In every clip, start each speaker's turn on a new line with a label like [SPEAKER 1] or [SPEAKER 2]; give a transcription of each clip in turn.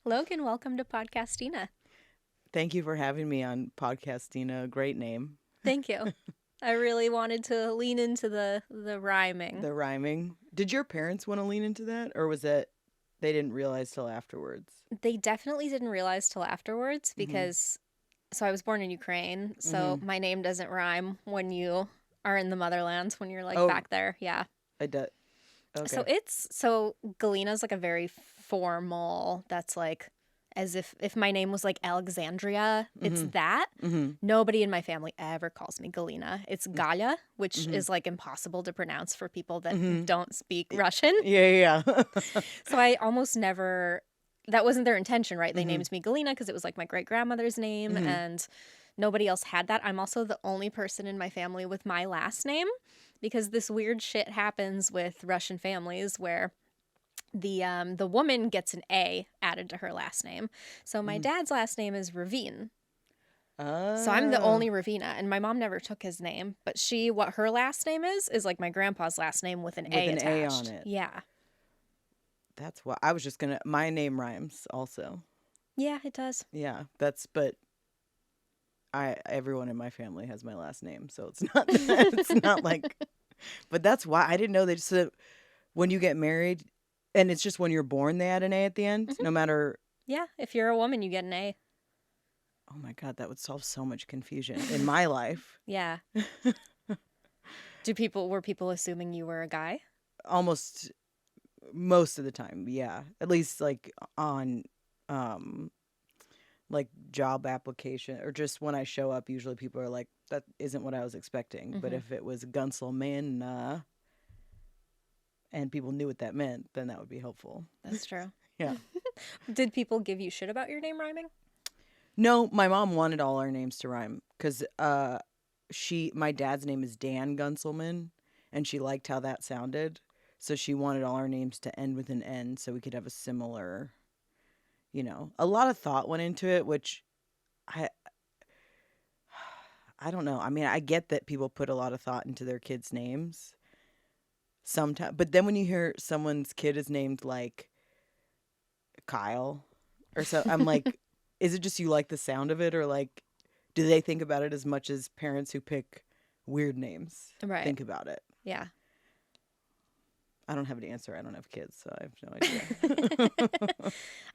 [SPEAKER 1] Logan, welcome to Podcastina.
[SPEAKER 2] Thank you for having me on Podcastina. Great name.
[SPEAKER 1] Thank you. I really wanted to lean into the rhyming.
[SPEAKER 2] The rhyming. Did your parents want to lean into that, or was it they didn't realize till afterwards?
[SPEAKER 1] They definitely didn't realize till afterwards
[SPEAKER 2] Mm-hmm.
[SPEAKER 1] because I was born in Ukraine, so
[SPEAKER 2] Mm-hmm.
[SPEAKER 1] my name doesn't rhyme when you are in the motherlands when you're like
[SPEAKER 2] Oh,
[SPEAKER 1] back there. Yeah.
[SPEAKER 2] I did.
[SPEAKER 1] So
[SPEAKER 2] Okay.
[SPEAKER 1] Galina's like a very formal, that's like as if my name was like Alexandria, it's
[SPEAKER 2] Mm-hmm.
[SPEAKER 1] that.
[SPEAKER 2] Mm-hmm.
[SPEAKER 1] Nobody in my family ever calls me Galina. It's Galia, which
[SPEAKER 2] Mm-hmm.
[SPEAKER 1] is like impossible to pronounce for people that
[SPEAKER 2] Mm-hmm.
[SPEAKER 1] don't speak Russian.
[SPEAKER 2] Yeah, yeah.
[SPEAKER 1] So I almost never, that wasn't their intention, right? They
[SPEAKER 2] Mm-hmm.
[SPEAKER 1] named me Galina because it was like my great grandmother's name,
[SPEAKER 2] Mm-hmm.
[SPEAKER 1] and nobody else had that. I'm also the only person in my family with my last name because this weird shit happens with Russian families where the woman gets an A added to her last name. So my
[SPEAKER 2] Mm-hmm.
[SPEAKER 1] dad's last name is Ravine. So I'm the
[SPEAKER 2] Oh,
[SPEAKER 1] only Ravina, and my mom never took his name, but what her last name is like my grandpa's last name with an
[SPEAKER 2] with
[SPEAKER 1] A
[SPEAKER 2] an A on
[SPEAKER 1] attached.
[SPEAKER 2] it.
[SPEAKER 1] Yeah.
[SPEAKER 2] That's what I was just gonna. My name rhymes also.
[SPEAKER 1] Yeah, it does.
[SPEAKER 2] Yeah, but I everyone in my family has my last name, so it's not that. It's not like. But that's why I didn't know that. So when you get married, and it's just when you're born they add an A at the end,
[SPEAKER 1] Hmm.
[SPEAKER 2] no matter.
[SPEAKER 1] Yeah, if you're a woman, you get an A.
[SPEAKER 2] Oh my God, that would solve so much confusion in my life.
[SPEAKER 1] Yeah. Were people assuming you were a guy?
[SPEAKER 2] Almost most of the time, yeah. At least like on um like job application or just when I show up, usually people are like, that isn't what I was expecting. But
[SPEAKER 1] Hmm.
[SPEAKER 2] if it was Guntzelman and people knew what that meant, then that would be helpful.
[SPEAKER 1] That's true.
[SPEAKER 2] Yeah.
[SPEAKER 1] Did people give you shit about your name rhyming?
[SPEAKER 2] No, my mom wanted all our names to rhyme because my dad's name is Dan Guntzelman, and she liked how that sounded. So she wanted all our names to end with an N so we could have a similar, a lot of thought went into it, which I I don't know. I mean, I get that people put a lot of thought into their kids' names sometimes, but then when you hear someone's kid is named like Kyle or so, I'm like, is it just you like the sound of it, or like, do they think about it as much as parents who pick weird names
[SPEAKER 1] Right.
[SPEAKER 2] think about it?
[SPEAKER 1] Yeah.
[SPEAKER 2] I don't have an answer. I don't have kids, so I have no idea.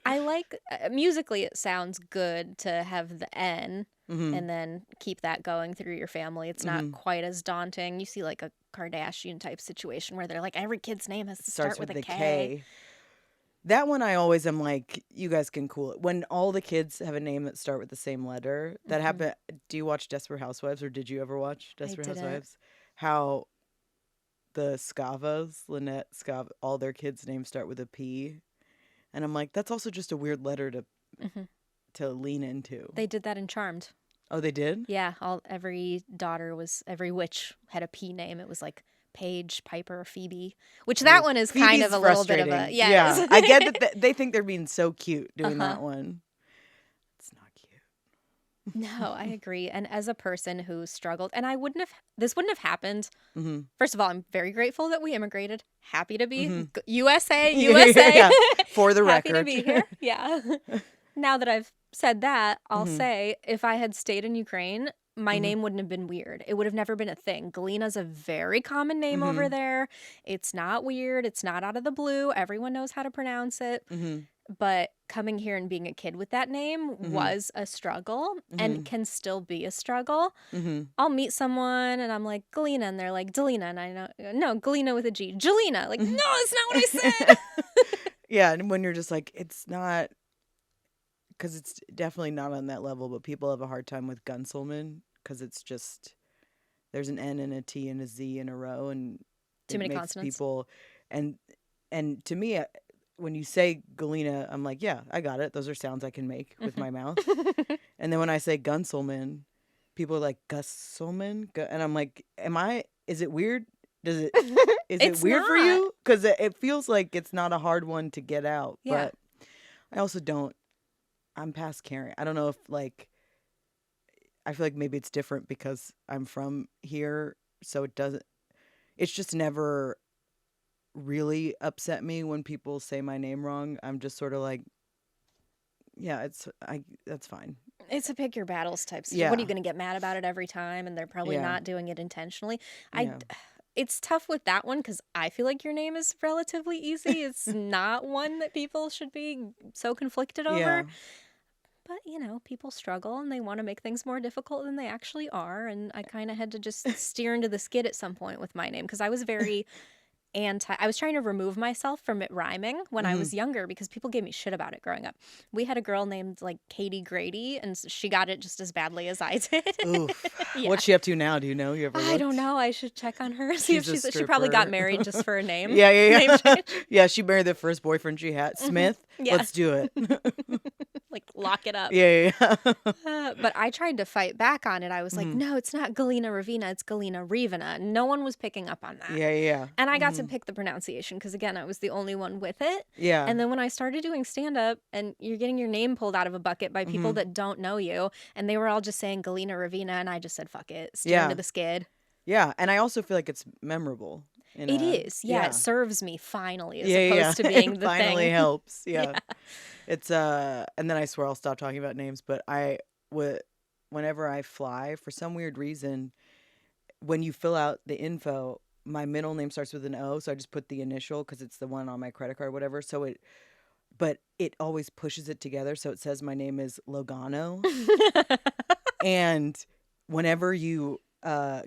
[SPEAKER 1] I like musically it sounds good to have the N
[SPEAKER 2] Hmm.
[SPEAKER 1] and then keep that going through your family. It's not
[SPEAKER 2] Hmm.
[SPEAKER 1] quite as daunting. You see like a Kardashian type situation where they're like every kid's name has to
[SPEAKER 2] Starts
[SPEAKER 1] start with
[SPEAKER 2] with
[SPEAKER 1] a
[SPEAKER 2] the
[SPEAKER 1] K.
[SPEAKER 2] K. That one I always am like, you guys can cool it. When all the kids have a name that start with the same letter, that
[SPEAKER 1] Hmm.
[SPEAKER 2] happened. Do you watch Desperate Housewives, or did you ever watch
[SPEAKER 1] I
[SPEAKER 2] Desperate
[SPEAKER 1] didn't.
[SPEAKER 2] Housewives? How the Scavas, Lynette, Scav, all their kids' names start with a P, and I'm like, that's also just a weird letter
[SPEAKER 1] Hmm.
[SPEAKER 2] to lean into.
[SPEAKER 1] They did that in Charmed.
[SPEAKER 2] Oh, they did.
[SPEAKER 1] Yeah, every witch had a P name. It was like Paige, Piper, Phoebe. Which that
[SPEAKER 2] Ugh.
[SPEAKER 1] one is kind of
[SPEAKER 2] Phoebe's
[SPEAKER 1] a little bit of a
[SPEAKER 2] frustrating.
[SPEAKER 1] yes.
[SPEAKER 2] Yeah, I get that they think they're being so cute
[SPEAKER 1] Uh
[SPEAKER 2] doing
[SPEAKER 1] huh.
[SPEAKER 2] that one. It's not
[SPEAKER 1] No, I agree. And as a person who struggled, and this wouldn't have happened.
[SPEAKER 2] cute. Mm-hmm.
[SPEAKER 1] First of all, I'm very grateful that we immigrated. Happy to be
[SPEAKER 2] Mm-hmm.
[SPEAKER 1] USA,
[SPEAKER 2] Yeah, yeah,
[SPEAKER 1] USA.
[SPEAKER 2] yeah. For the
[SPEAKER 1] Happy to
[SPEAKER 2] record.
[SPEAKER 1] be here. Yeah. Now that I've said that, I'll
[SPEAKER 2] Mm-hmm.
[SPEAKER 1] say if I had stayed in Ukraine, my
[SPEAKER 2] Mm-hmm.
[SPEAKER 1] name wouldn't have been weird. It would have never been a thing. Galina's a very common name over
[SPEAKER 2] Mm-hmm.
[SPEAKER 1] there. It's not weird. It's not out of the blue. Everyone knows how to pronounce it.
[SPEAKER 2] Mm-hmm.
[SPEAKER 1] But coming here and being a kid with that name
[SPEAKER 2] Mm-hmm.
[SPEAKER 1] was a struggle
[SPEAKER 2] Mm-hmm.
[SPEAKER 1] and can still be a struggle.
[SPEAKER 2] Mm-hmm.
[SPEAKER 1] I'll meet someone and I'm like, Galina, and they're like, Delina. And I know, no, Galina with a G. Jelena. Like, no, that's not what I said.
[SPEAKER 2] Yeah, and when you're just like, it's not, because it's definitely not on that level, but people have a hard time with Gunselman because it's just, there's an N and a T and a Z in a row, and
[SPEAKER 1] Too
[SPEAKER 2] it
[SPEAKER 1] many
[SPEAKER 2] makes
[SPEAKER 1] consonants.
[SPEAKER 2] people, and and to me, when you say Galena, I'm like, yeah, I got it. Those are sounds I can make with my mouth. And then when I say Gunselman, people are like Gusselman, and I'm like, is it weird? Does it is it
[SPEAKER 1] It's
[SPEAKER 2] weird for
[SPEAKER 1] not.
[SPEAKER 2] you? Because it feels like it's not a hard one to get out,
[SPEAKER 1] Yeah.
[SPEAKER 2] but I also don't. I'm past caring. I don't know if like I feel like maybe it's different because I'm from here, so it doesn't. It's just never really upset me when people say my name wrong. I'm just sort of like, Yeah, that's fine.
[SPEAKER 1] It's a pick your battles type situation. What are
[SPEAKER 2] Yeah.
[SPEAKER 1] you going to get mad about it every time? And they're probably
[SPEAKER 2] Yeah.
[SPEAKER 1] not doing it intentionally. I,
[SPEAKER 2] Yeah.
[SPEAKER 1] it's tough with that one because I feel like your name is relatively easy. It's not one that people should be so conflicted over.
[SPEAKER 2] Yeah.
[SPEAKER 1] But, you know, people struggle and they want to make things more difficult than they actually are. And I kind of had to just steer into the skid at some point with my name because I was very I was trying to remove myself from it rhyming when I
[SPEAKER 2] Mhm.
[SPEAKER 1] was younger because people gave me shit about it growing up. We had a girl named like Katie Grady and she got it just as badly as I did.
[SPEAKER 2] Oof.
[SPEAKER 1] Yeah.
[SPEAKER 2] What's she up to now? Do you know? You ever
[SPEAKER 1] I don't
[SPEAKER 2] looked?
[SPEAKER 1] know. I should check on her. See if
[SPEAKER 2] She's a
[SPEAKER 1] she probably got
[SPEAKER 2] stripper.
[SPEAKER 1] married just for a name.
[SPEAKER 2] Yeah, yeah,
[SPEAKER 1] Name
[SPEAKER 2] yeah.
[SPEAKER 1] change.
[SPEAKER 2] Yeah, she married the first boyfriend she had, Smith.
[SPEAKER 1] Yeah.
[SPEAKER 2] Let's do it.
[SPEAKER 1] Like lock it up.
[SPEAKER 2] Yeah, yeah, yeah.
[SPEAKER 1] But I tried to fight back on it. I was like,
[SPEAKER 2] Mhm.
[SPEAKER 1] no, it's not Galina Rivina, it's Galina Rivina. No one was picking up on that.
[SPEAKER 2] Yeah, yeah.
[SPEAKER 1] And I got to
[SPEAKER 2] Mhm.
[SPEAKER 1] pick the pronunciation because, again, I was the only one with it.
[SPEAKER 2] Yeah.
[SPEAKER 1] And then when I started doing stand up and you're getting your name pulled out of a bucket by people
[SPEAKER 2] Mhm.
[SPEAKER 1] that don't know you, and they were all just saying Galina Ravina, and I just said, fuck it, steer into
[SPEAKER 2] Yeah.
[SPEAKER 1] the skid.
[SPEAKER 2] Yeah, and I also feel like it's memorable.
[SPEAKER 1] It is. Yeah,
[SPEAKER 2] Yeah.
[SPEAKER 1] it serves me finally as
[SPEAKER 2] Yeah, yeah.
[SPEAKER 1] opposed to being
[SPEAKER 2] It
[SPEAKER 1] the
[SPEAKER 2] finally
[SPEAKER 1] thing.
[SPEAKER 2] helps. Yeah.
[SPEAKER 1] Yeah.
[SPEAKER 2] It's and then I swear I'll stop talking about names, but whenever I fly, for some weird reason, when you fill out the info, my middle name starts with an O, so I just put the initial because it's the one on my credit card or whatever. But it always pushes it together, so it says my name is Logano. And whenever you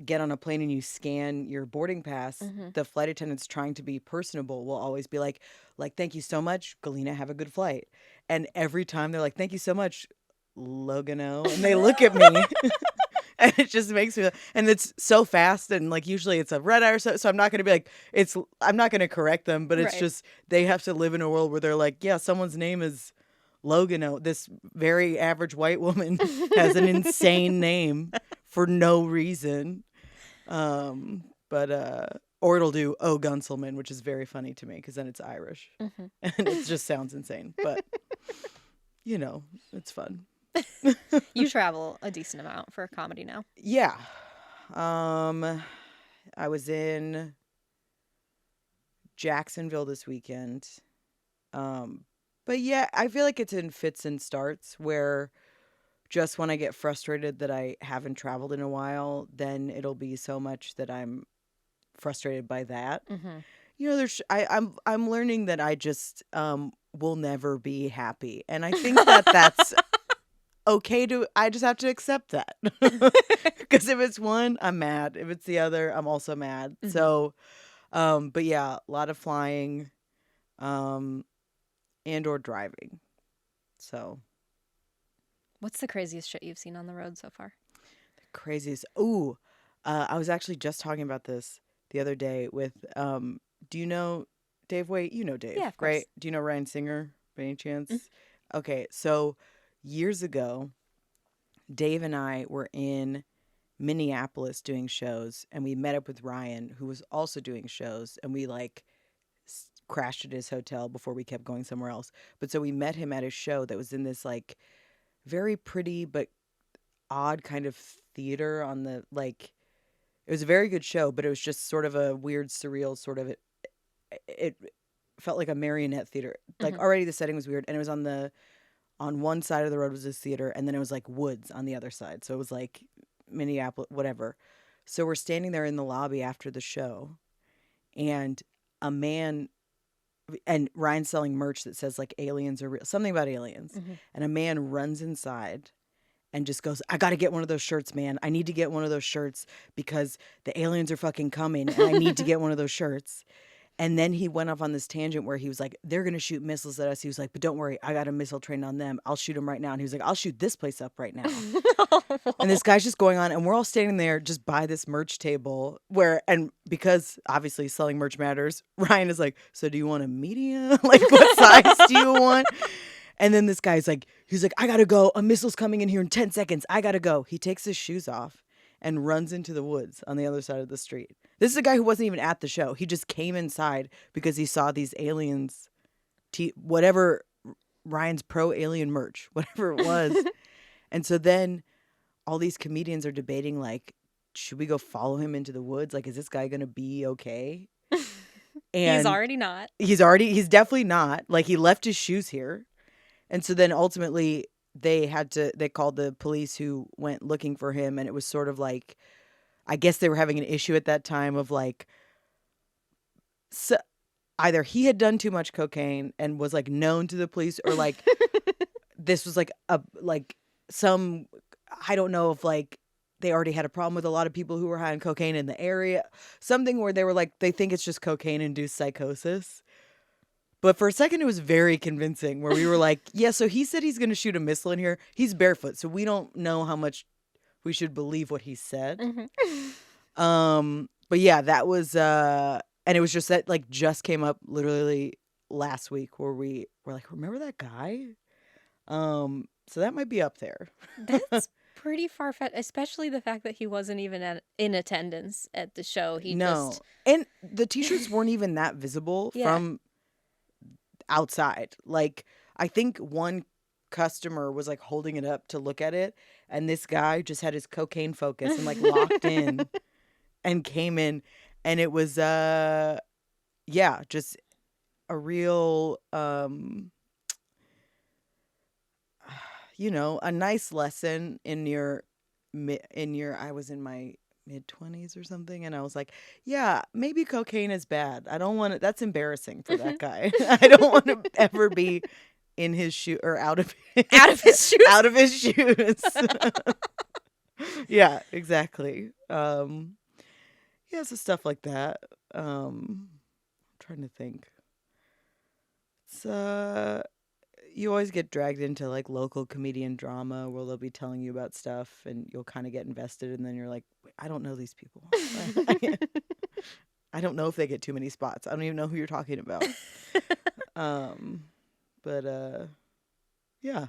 [SPEAKER 2] get on a plane and you scan your boarding pass, the flight attendants trying to be personable will always be like, thank you so much, Galina, have a good flight. And every time they're like, thank you so much, Logano, and they look at me. And it just makes me, and it's so fast, and like usually it's a red eye or so I'm not going to be like, I'm not going to correct them, but it's
[SPEAKER 1] Right.
[SPEAKER 2] just, they have to live in a world where they're like, yeah, someone's name is Logano. This very average white woman has an insane name for no reason. Or it'll do Guntzelman, which is very funny to me because then it's Irish. And it just sounds insane. But, it's fun.
[SPEAKER 1] You travel a decent amount for comedy now.
[SPEAKER 2] Yeah. I was in Jacksonville this weekend. But yeah, I feel like it's in fits and starts where just when I get frustrated that I haven't traveled in a while, then it'll be so much that I'm frustrated by that. I'm learning that I just will never be happy, and I think that that's okay I just have to accept that. Because if it's one, I'm mad. If it's the other, I'm also mad. So, but yeah, a lot of flying, and or driving. So,
[SPEAKER 1] what's the craziest shit you've seen on the road so far?
[SPEAKER 2] the craziest. Ooh, I was actually just talking about this the other day with. Do you know Dave? Wait, you know Dave,
[SPEAKER 1] Yeah, of course.
[SPEAKER 2] right? Do you know Ryan Singer by any chance? Okay, so years ago, Dave and I were in Minneapolis doing shows, and we met up with Ryan, who was also doing shows, and we crashed at his hotel before we kept going somewhere else. But so we met him at his show that was in this very pretty but odd kind of theater on the it was a very good show, but it was just sort of a weird, surreal sort of it felt like a marionette theater. Already the setting was weird, and it was on one side of the road was this theater, and then it was woods on the other side. So it was Minneapolis, whatever. So we're standing there in the lobby after the show, and a man, and Ryan's selling merch that says aliens are real, something about aliens. And a man runs inside and just goes, I got to get one of those shirts, man. I need to get one of those shirts because the aliens are fucking coming and I need to get one of those shirts. And then he went off on this tangent where he was like, they're going to shoot missiles at us. He was like, but don't worry, I got a missile trained on them. I'll shoot them right now. And he was like, I'll shoot this place up right now. And this guy's just going on, and we're all standing there just by this merch table and because obviously selling merch matters, Ryan is like, so do you want a medium? What size do you want? And then this guy's he's like, I got to go. A missile's coming in here in 10 seconds. I got to go. He takes his shoes off and runs into the woods on the other side of the street. This is a guy who wasn't even at the show. He just came inside because he saw these aliens, whatever, Ryan's pro-alien merch, whatever it was. And so then all these comedians are debating, should we go follow him into the woods? Is this guy going to be okay? And
[SPEAKER 1] he's already not.
[SPEAKER 2] He's definitely not. He left his shoes here. And so then ultimately they called the police who went looking for him, and it was sort of like, I guess they were having an issue at that time of like, so either he had done too much cocaine and was like known to the police, or like this was like some, I don't know if like they already had a problem with a lot of people who were high on cocaine in the area, something where they were like, they think it's just cocaine induced psychosis. But for a second, it was very convincing where we were like, yeah, so he said he's going to shoot a missile in here. He's barefoot, so we don't know how much we should believe what he said. But yeah, that was, and it was just that, like, just came up literally last week where we were like, remember that guy? So that might be up there.
[SPEAKER 1] That's pretty far-fetched, especially the fact that he wasn't even in attendance at the show. He just...
[SPEAKER 2] And the t-shirts weren't even that visible from outside. Like, I think one customer was like holding it up to look at it, and this guy just had his cocaine focus and like locked in and came in, and it was just a real a nice lesson in your I was in my mid-20s or something, and I was like, yeah, maybe cocaine is bad. I don't want to, that's embarrassing for that guy. I don't want to ever be in his shoe or out of
[SPEAKER 1] his shoes.
[SPEAKER 2] Out of his shoes. Yeah, exactly. Yeah, so stuff like that. I'm trying to think. It's you always get dragged into like local comedian drama where they'll be telling you about stuff and you'll kind of get invested, and then you're like, I don't know these people. I don't know if they get too many spots. I don't even know who you're talking about. Yeah.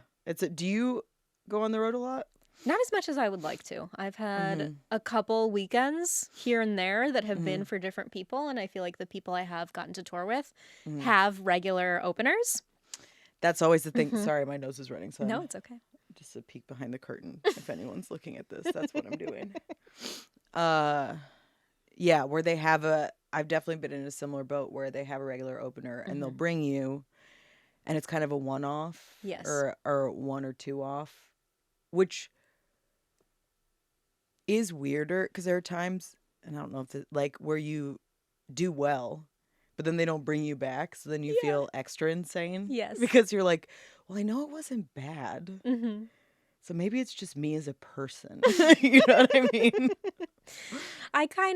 [SPEAKER 2] Do you go on the road a lot?
[SPEAKER 1] Not as much as I would like to. I've had a couple weekends here and there that have been for different people, and I feel like the people I have gotten to tour with have regular openers.
[SPEAKER 2] That's always the thing. Sorry, my nose is running. So
[SPEAKER 1] no, it's okay.
[SPEAKER 2] Just a peek behind the curtain. If anyone's looking at this, that's what I'm doing. Yeah, where they have I've definitely been in a similar boat where they have a regular opener and they'll bring you, and it's kind of a one-off.
[SPEAKER 1] Yes.
[SPEAKER 2] Or one or two off, which is weirder because there are times, and I don't know if like where you do well, but then they don't bring you back, so then you feel extra insane.
[SPEAKER 1] Yes.
[SPEAKER 2] Because you're like, well, I know it wasn't bad. So maybe it's just me as a person. You know what I mean?
[SPEAKER 1] I try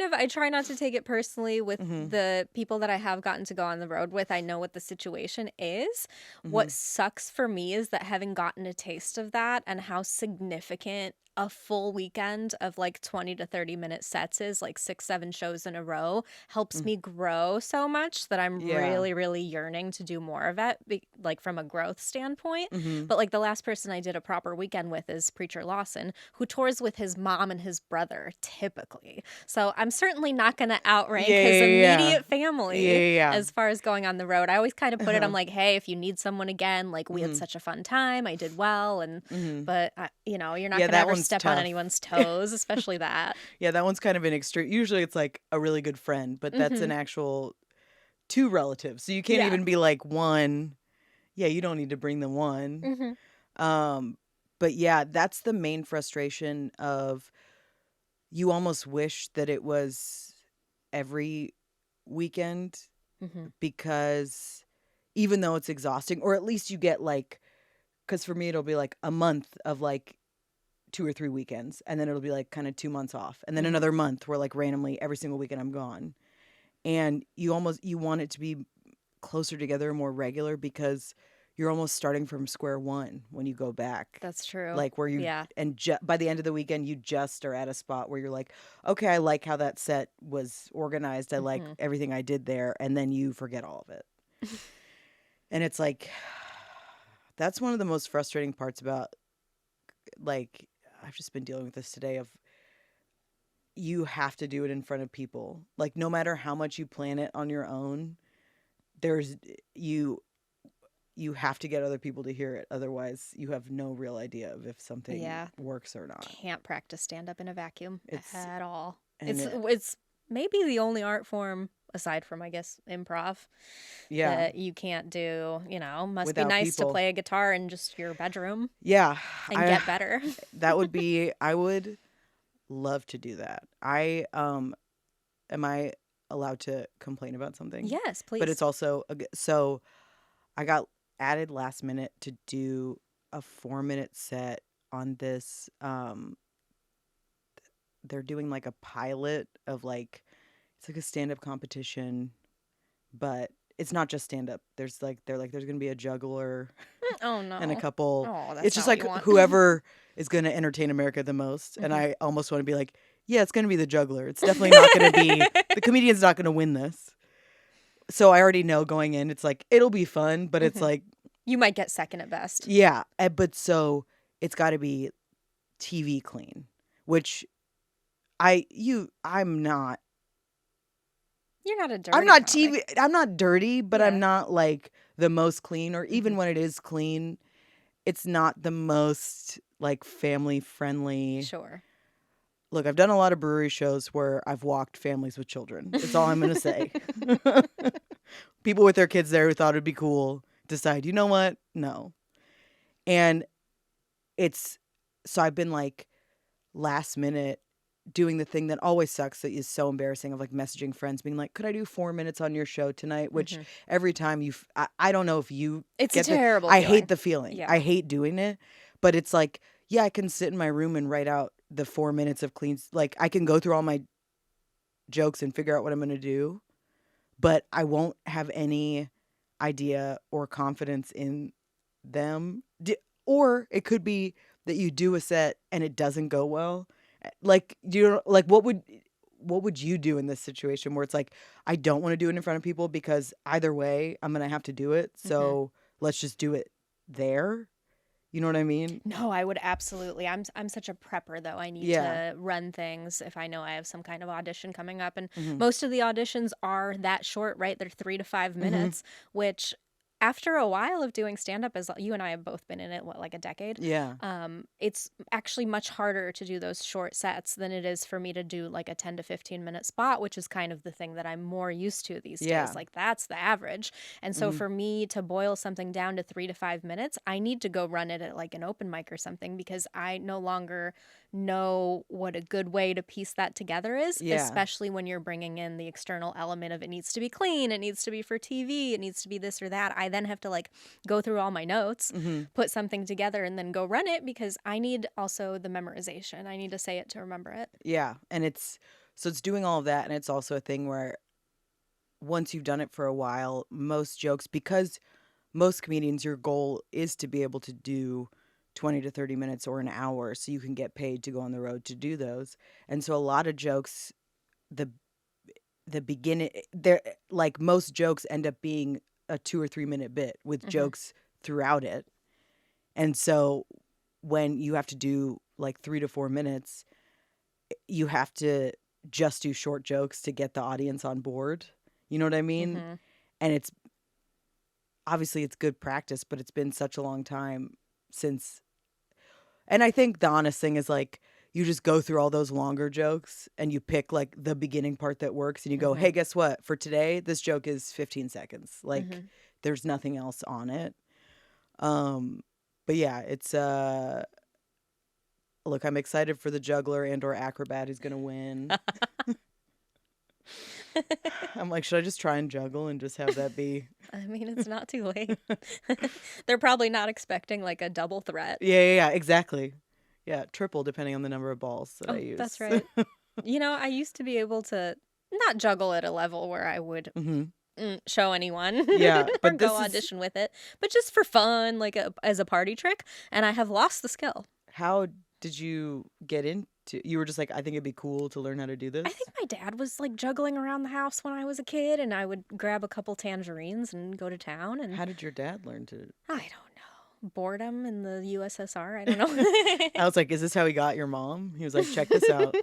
[SPEAKER 1] not to take it personally with the people that I have gotten to go on the road with. I know what the situation is. What sucks for me is that having gotten a taste of that and how significant a full weekend of like 20 to 30 minute sets is, like 6-7 shows in a row, helps me grow so much that I'm really, really yearning to do more of it, like from a growth standpoint. But like the last person I did a proper weekend with is Preacher Lawson, who tours with his mom and his brother typically. So I'm certainly not going to outrank his immediate family as far as going on the road. I always kind of put it, I'm like, hey, if you need someone again, like we had such a fun time, I did well, and but you're not going to ever step on anyone's toes, especially that.
[SPEAKER 2] Yeah, that one's kind of an extreme. Usually it's like a really good friend, but that's an actual two relatives. So you can't even be like one. Yeah, you don't need to bring the one. But yeah, that's the main frustration of, you almost wish that it was every weekend, because even though it's exhausting, or at least you get like, because for me it'll be like a month of like 2 or 3 weekends, and then it'll be like kind of 2 months off, and then another month where like randomly every single weekend I'm gone, and you want it to be closer together and more regular, because you're almost starting from square one when you go back.
[SPEAKER 1] That's true.
[SPEAKER 2] Like where you and by the end of the weekend you just are at a spot where you're like, okay, I like how that set was organized, I like everything I did there, and then you forget all of it. And it's like, that's one of the most frustrating parts about, like, I've just been dealing with this today, of you have to do it in front of people. Like, no matter how much you plan it on your own, there's you have to get other people to hear it. Otherwise, you have no real idea of if something works or not.
[SPEAKER 1] Can't practice stand-up in a vacuum at all. It's maybe the only art form aside from, I guess, improv,
[SPEAKER 2] Yeah.
[SPEAKER 1] that you can't do, must be
[SPEAKER 2] Without
[SPEAKER 1] nice to
[SPEAKER 2] people.
[SPEAKER 1] play a guitar in just your bedroom
[SPEAKER 2] Yeah.
[SPEAKER 1] and get better.
[SPEAKER 2] I would love to do that. Am I allowed to complain about something?
[SPEAKER 1] Yes,
[SPEAKER 2] But
[SPEAKER 1] please.
[SPEAKER 2] it's also, so I got added last minute to do a 4-minute set on this. They're doing like a pilot of like, it's like a stand-up competition, but it's not just stand-up. They're like, there's going to be a juggler
[SPEAKER 1] Oh,
[SPEAKER 2] and a
[SPEAKER 1] no.
[SPEAKER 2] couple.
[SPEAKER 1] Oh, that's
[SPEAKER 2] It's just
[SPEAKER 1] not what
[SPEAKER 2] like
[SPEAKER 1] you want.
[SPEAKER 2] whoever is going to entertain America the most. And
[SPEAKER 1] Mhm.
[SPEAKER 2] I almost want to be like, yeah, it's going to be the juggler. It's definitely not going to be, the comedian's not going to win this. So I already know going in, it's like, it'll be fun, but it's
[SPEAKER 1] Mhm.
[SPEAKER 2] like,
[SPEAKER 1] You might get second at best.
[SPEAKER 2] yeah. But so it's got to be TV clean, which I'm not.
[SPEAKER 1] You're not a
[SPEAKER 2] I'm
[SPEAKER 1] dirty
[SPEAKER 2] not
[SPEAKER 1] comic.
[SPEAKER 2] TV. I'm not dirty, but I'm
[SPEAKER 1] Yeah.
[SPEAKER 2] not like the most clean. Or even
[SPEAKER 1] Mhm.
[SPEAKER 2] when it is clean, it's not the most like family friendly.
[SPEAKER 1] Sure.
[SPEAKER 2] Look, I've done a lot of brewery shows where I've walked families with children. That's all I'm gonna say. People with their kids there who thought it'd be cool decide, you know what? No. And it's so I've been like last minute doing the thing that always sucks, that is so embarrassing, of like messaging friends being like, could I do 4 minutes on your show tonight? Which
[SPEAKER 1] Mhm.
[SPEAKER 2] every time I don't know if you
[SPEAKER 1] It's a
[SPEAKER 2] get the,
[SPEAKER 1] terrible
[SPEAKER 2] I
[SPEAKER 1] feeling.
[SPEAKER 2] hate the feeling.
[SPEAKER 1] Yeah.
[SPEAKER 2] I hate doing it, but it's like, yeah, I can sit in my room and write out the 4 minutes of clean, like I can go through all my jokes and figure out what I'm going to do, but I won't have any idea or confidence in them. Or it could be that you do a set and it doesn't go well. Like, like what would you do in this situation where it's like, I don't want to do it in front of people because either way I'm gonna have to do it.
[SPEAKER 1] Mhm.
[SPEAKER 2] So let's just do it there. You know what I mean?
[SPEAKER 1] No, I would absolutely. I'm such a prepper though. I need
[SPEAKER 2] Yeah.
[SPEAKER 1] to run things if I know I have some kind of audition coming up, and
[SPEAKER 2] Mm-hmm.
[SPEAKER 1] most of the auditions are that short, right? They're 3 to 5
[SPEAKER 2] Mm-hmm.
[SPEAKER 1] minutes, which after a while of doing stand up, as you and I have both been in it, what, like a decade?
[SPEAKER 2] Yeah.
[SPEAKER 1] It's actually much harder to do those short sets than it is for me to do like a 10 to 15-minute spot, which is kind of the thing that I'm more used to these
[SPEAKER 2] Yeah.
[SPEAKER 1] days. Like that's the average. And so
[SPEAKER 2] Mm-hmm.
[SPEAKER 1] for me to boil something down to 3 to 5 minutes, I need to go run it at like an open mic or something, because I no longer know what a good way to piece that together is,
[SPEAKER 2] Yeah.
[SPEAKER 1] especially when you're bringing in the external element of it needs to be clean, it needs to be for TV, it needs to be this or that. I then have to like go through all my notes,
[SPEAKER 2] Mm-hmm.
[SPEAKER 1] put something together, and then go run it, because I need also the memorization. I need to say it to remember it.
[SPEAKER 2] Yeah. And it's doing all of that, and it's also a thing where once you've done it for a while, most jokes, because most comedians, your goal is to be able to do 20 to 30 minutes or an hour so you can get paid to go on the road to do those. And so a lot of jokes, the beginning, they're like, most jokes end up being a 2 or 3 minute bit with jokes throughout it. And so when you have to do like 3 to 4 minutes, you have to just do short jokes to get the audience on board. You know what I mean? And it's obviously it's good practice, but it's been such a long time since. And I think the honest thing is like, you just go through all those longer jokes and you pick like the beginning part that works and you go, hey, guess what? For today, this joke is 15 seconds. Like there's nothing else on it. But yeah, it's look, I'm excited for the juggler and or acrobat who's gonna win. I'm like, should I just try and juggle and just have that be?
[SPEAKER 1] I mean, it's not too late. They're probably not expecting like a double threat.
[SPEAKER 2] Yeah, exactly. Yeah, triple depending on the number of balls that I use.
[SPEAKER 1] That's right. I used to be able to not juggle at a level where I would show anyone
[SPEAKER 2] Yeah,
[SPEAKER 1] or
[SPEAKER 2] but
[SPEAKER 1] go audition with it, but just for fun, like as a party trick. And I have lost the skill.
[SPEAKER 2] How did you get into? You were just like, I think it'd be cool to learn how to do this.
[SPEAKER 1] I think my dad was like juggling around the house when I was a kid, and I would grab a couple tangerines and go to town. And
[SPEAKER 2] how did your dad learn to?
[SPEAKER 1] I don't know. Boredom in the USSR. I don't know.
[SPEAKER 2] I was like, is this how he got your mom? He was like, check this out.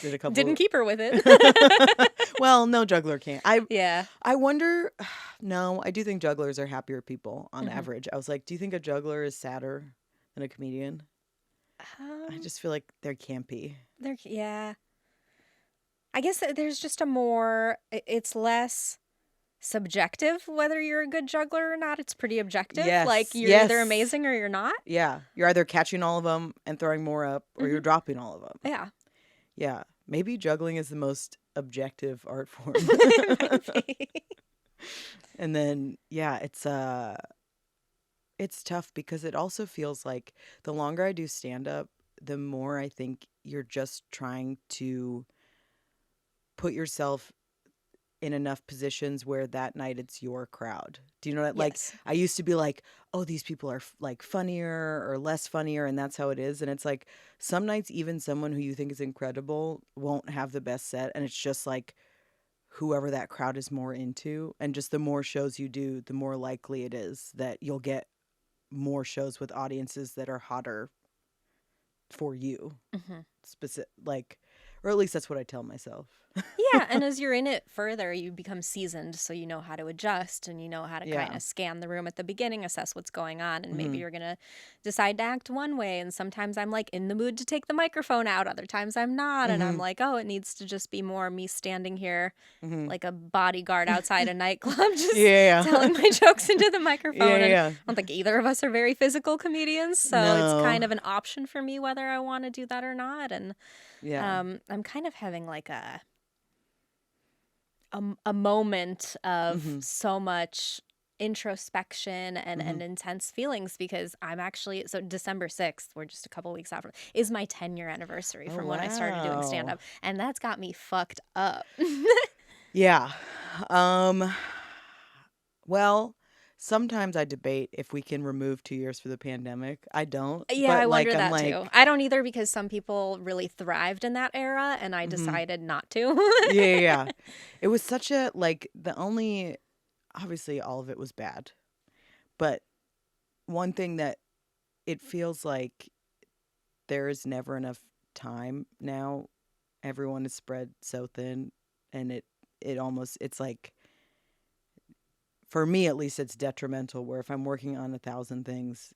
[SPEAKER 2] Did a couple.
[SPEAKER 1] Didn't keep her with it.
[SPEAKER 2] Well, no juggler can't.
[SPEAKER 1] Yeah.
[SPEAKER 2] I wonder. No, I do think jugglers are happier people on average. I was like, do you think a juggler is sadder than a comedian? I just feel like there can't be.
[SPEAKER 1] Yeah. I guess that there's just a more, it's less subjective whether you're a good juggler or not. It's pretty objective. Like
[SPEAKER 2] Yes,
[SPEAKER 1] you're either
[SPEAKER 2] yes.
[SPEAKER 1] amazing or you're not.
[SPEAKER 2] Yeah, you're either catching all of them and throwing more up, or you're
[SPEAKER 1] Hmm.
[SPEAKER 2] dropping all of them.
[SPEAKER 1] Yeah.
[SPEAKER 2] Yeah, maybe juggling is the most objective art form.
[SPEAKER 1] It might be.
[SPEAKER 2] And then, yeah, it's tough because it also feels like the longer I do stand up, the more I think you're just trying to put yourself in enough positions where that night it's your crowd. Do you know that? Like,
[SPEAKER 1] Yes.
[SPEAKER 2] I used to be like, oh, these people are like funnier or less funnier, and that's how it is. And it's like some nights, even someone who you think is incredible won't have the best set, and it's just like whoever that crowd is more into. And just the more shows you do, the more likely it is that you'll get more shows with audiences that are hotter for you.
[SPEAKER 1] Hmm.
[SPEAKER 2] Specific, like, or at least that's what I tell myself.
[SPEAKER 1] Yeah, and as you're in it further, you become seasoned, so you know how to adjust and you know how to kind
[SPEAKER 2] Yeah.
[SPEAKER 1] of scan the room at the beginning, assess what's going on, and maybe
[SPEAKER 2] Hmm.
[SPEAKER 1] you're going to decide to act one way. And sometimes I'm like in the mood to take the microphone out, other times I'm not. And I'm
[SPEAKER 2] Hmm.
[SPEAKER 1] like, oh, it needs to just be more me standing here
[SPEAKER 2] Hmm.
[SPEAKER 1] like a bodyguard outside a nightclub, just
[SPEAKER 2] Yeah.
[SPEAKER 1] telling my jokes into the
[SPEAKER 2] Yeah.
[SPEAKER 1] microphone. And
[SPEAKER 2] Yeah.
[SPEAKER 1] I don't think either of us are very physical comedians, so it's
[SPEAKER 2] No.
[SPEAKER 1] kind of an option for me whether I want to do that or not. And
[SPEAKER 2] Yeah.
[SPEAKER 1] I'm kind of having like a moment of
[SPEAKER 2] Hmm.
[SPEAKER 1] so much introspection and
[SPEAKER 2] Hmm.
[SPEAKER 1] intense feelings because I'm actually, so December 6th, we're just a couple weeks out from, is my 10-year anniversary
[SPEAKER 2] Oh,
[SPEAKER 1] from when I started doing stand
[SPEAKER 2] wow.
[SPEAKER 1] up, and that's got me fucked up.
[SPEAKER 2] Yeah. Um, well, sometimes I debate if we can remove 2 years for the pandemic. I don't,
[SPEAKER 1] Yeah, I
[SPEAKER 2] but like,
[SPEAKER 1] wonder
[SPEAKER 2] I'm
[SPEAKER 1] that too.
[SPEAKER 2] like,
[SPEAKER 1] I don't either because some people really thrived in that era and I
[SPEAKER 2] hmm,
[SPEAKER 1] decided not to.
[SPEAKER 2] yeah, yeah, yeah. It was such a, like, the only, obviously, all of it was bad. But one thing that it feels like there is never enough time now. Everyone is spread so thin, and it almost, it's like, for me at least, it's detrimental. Where if I'm working on 1,000 things,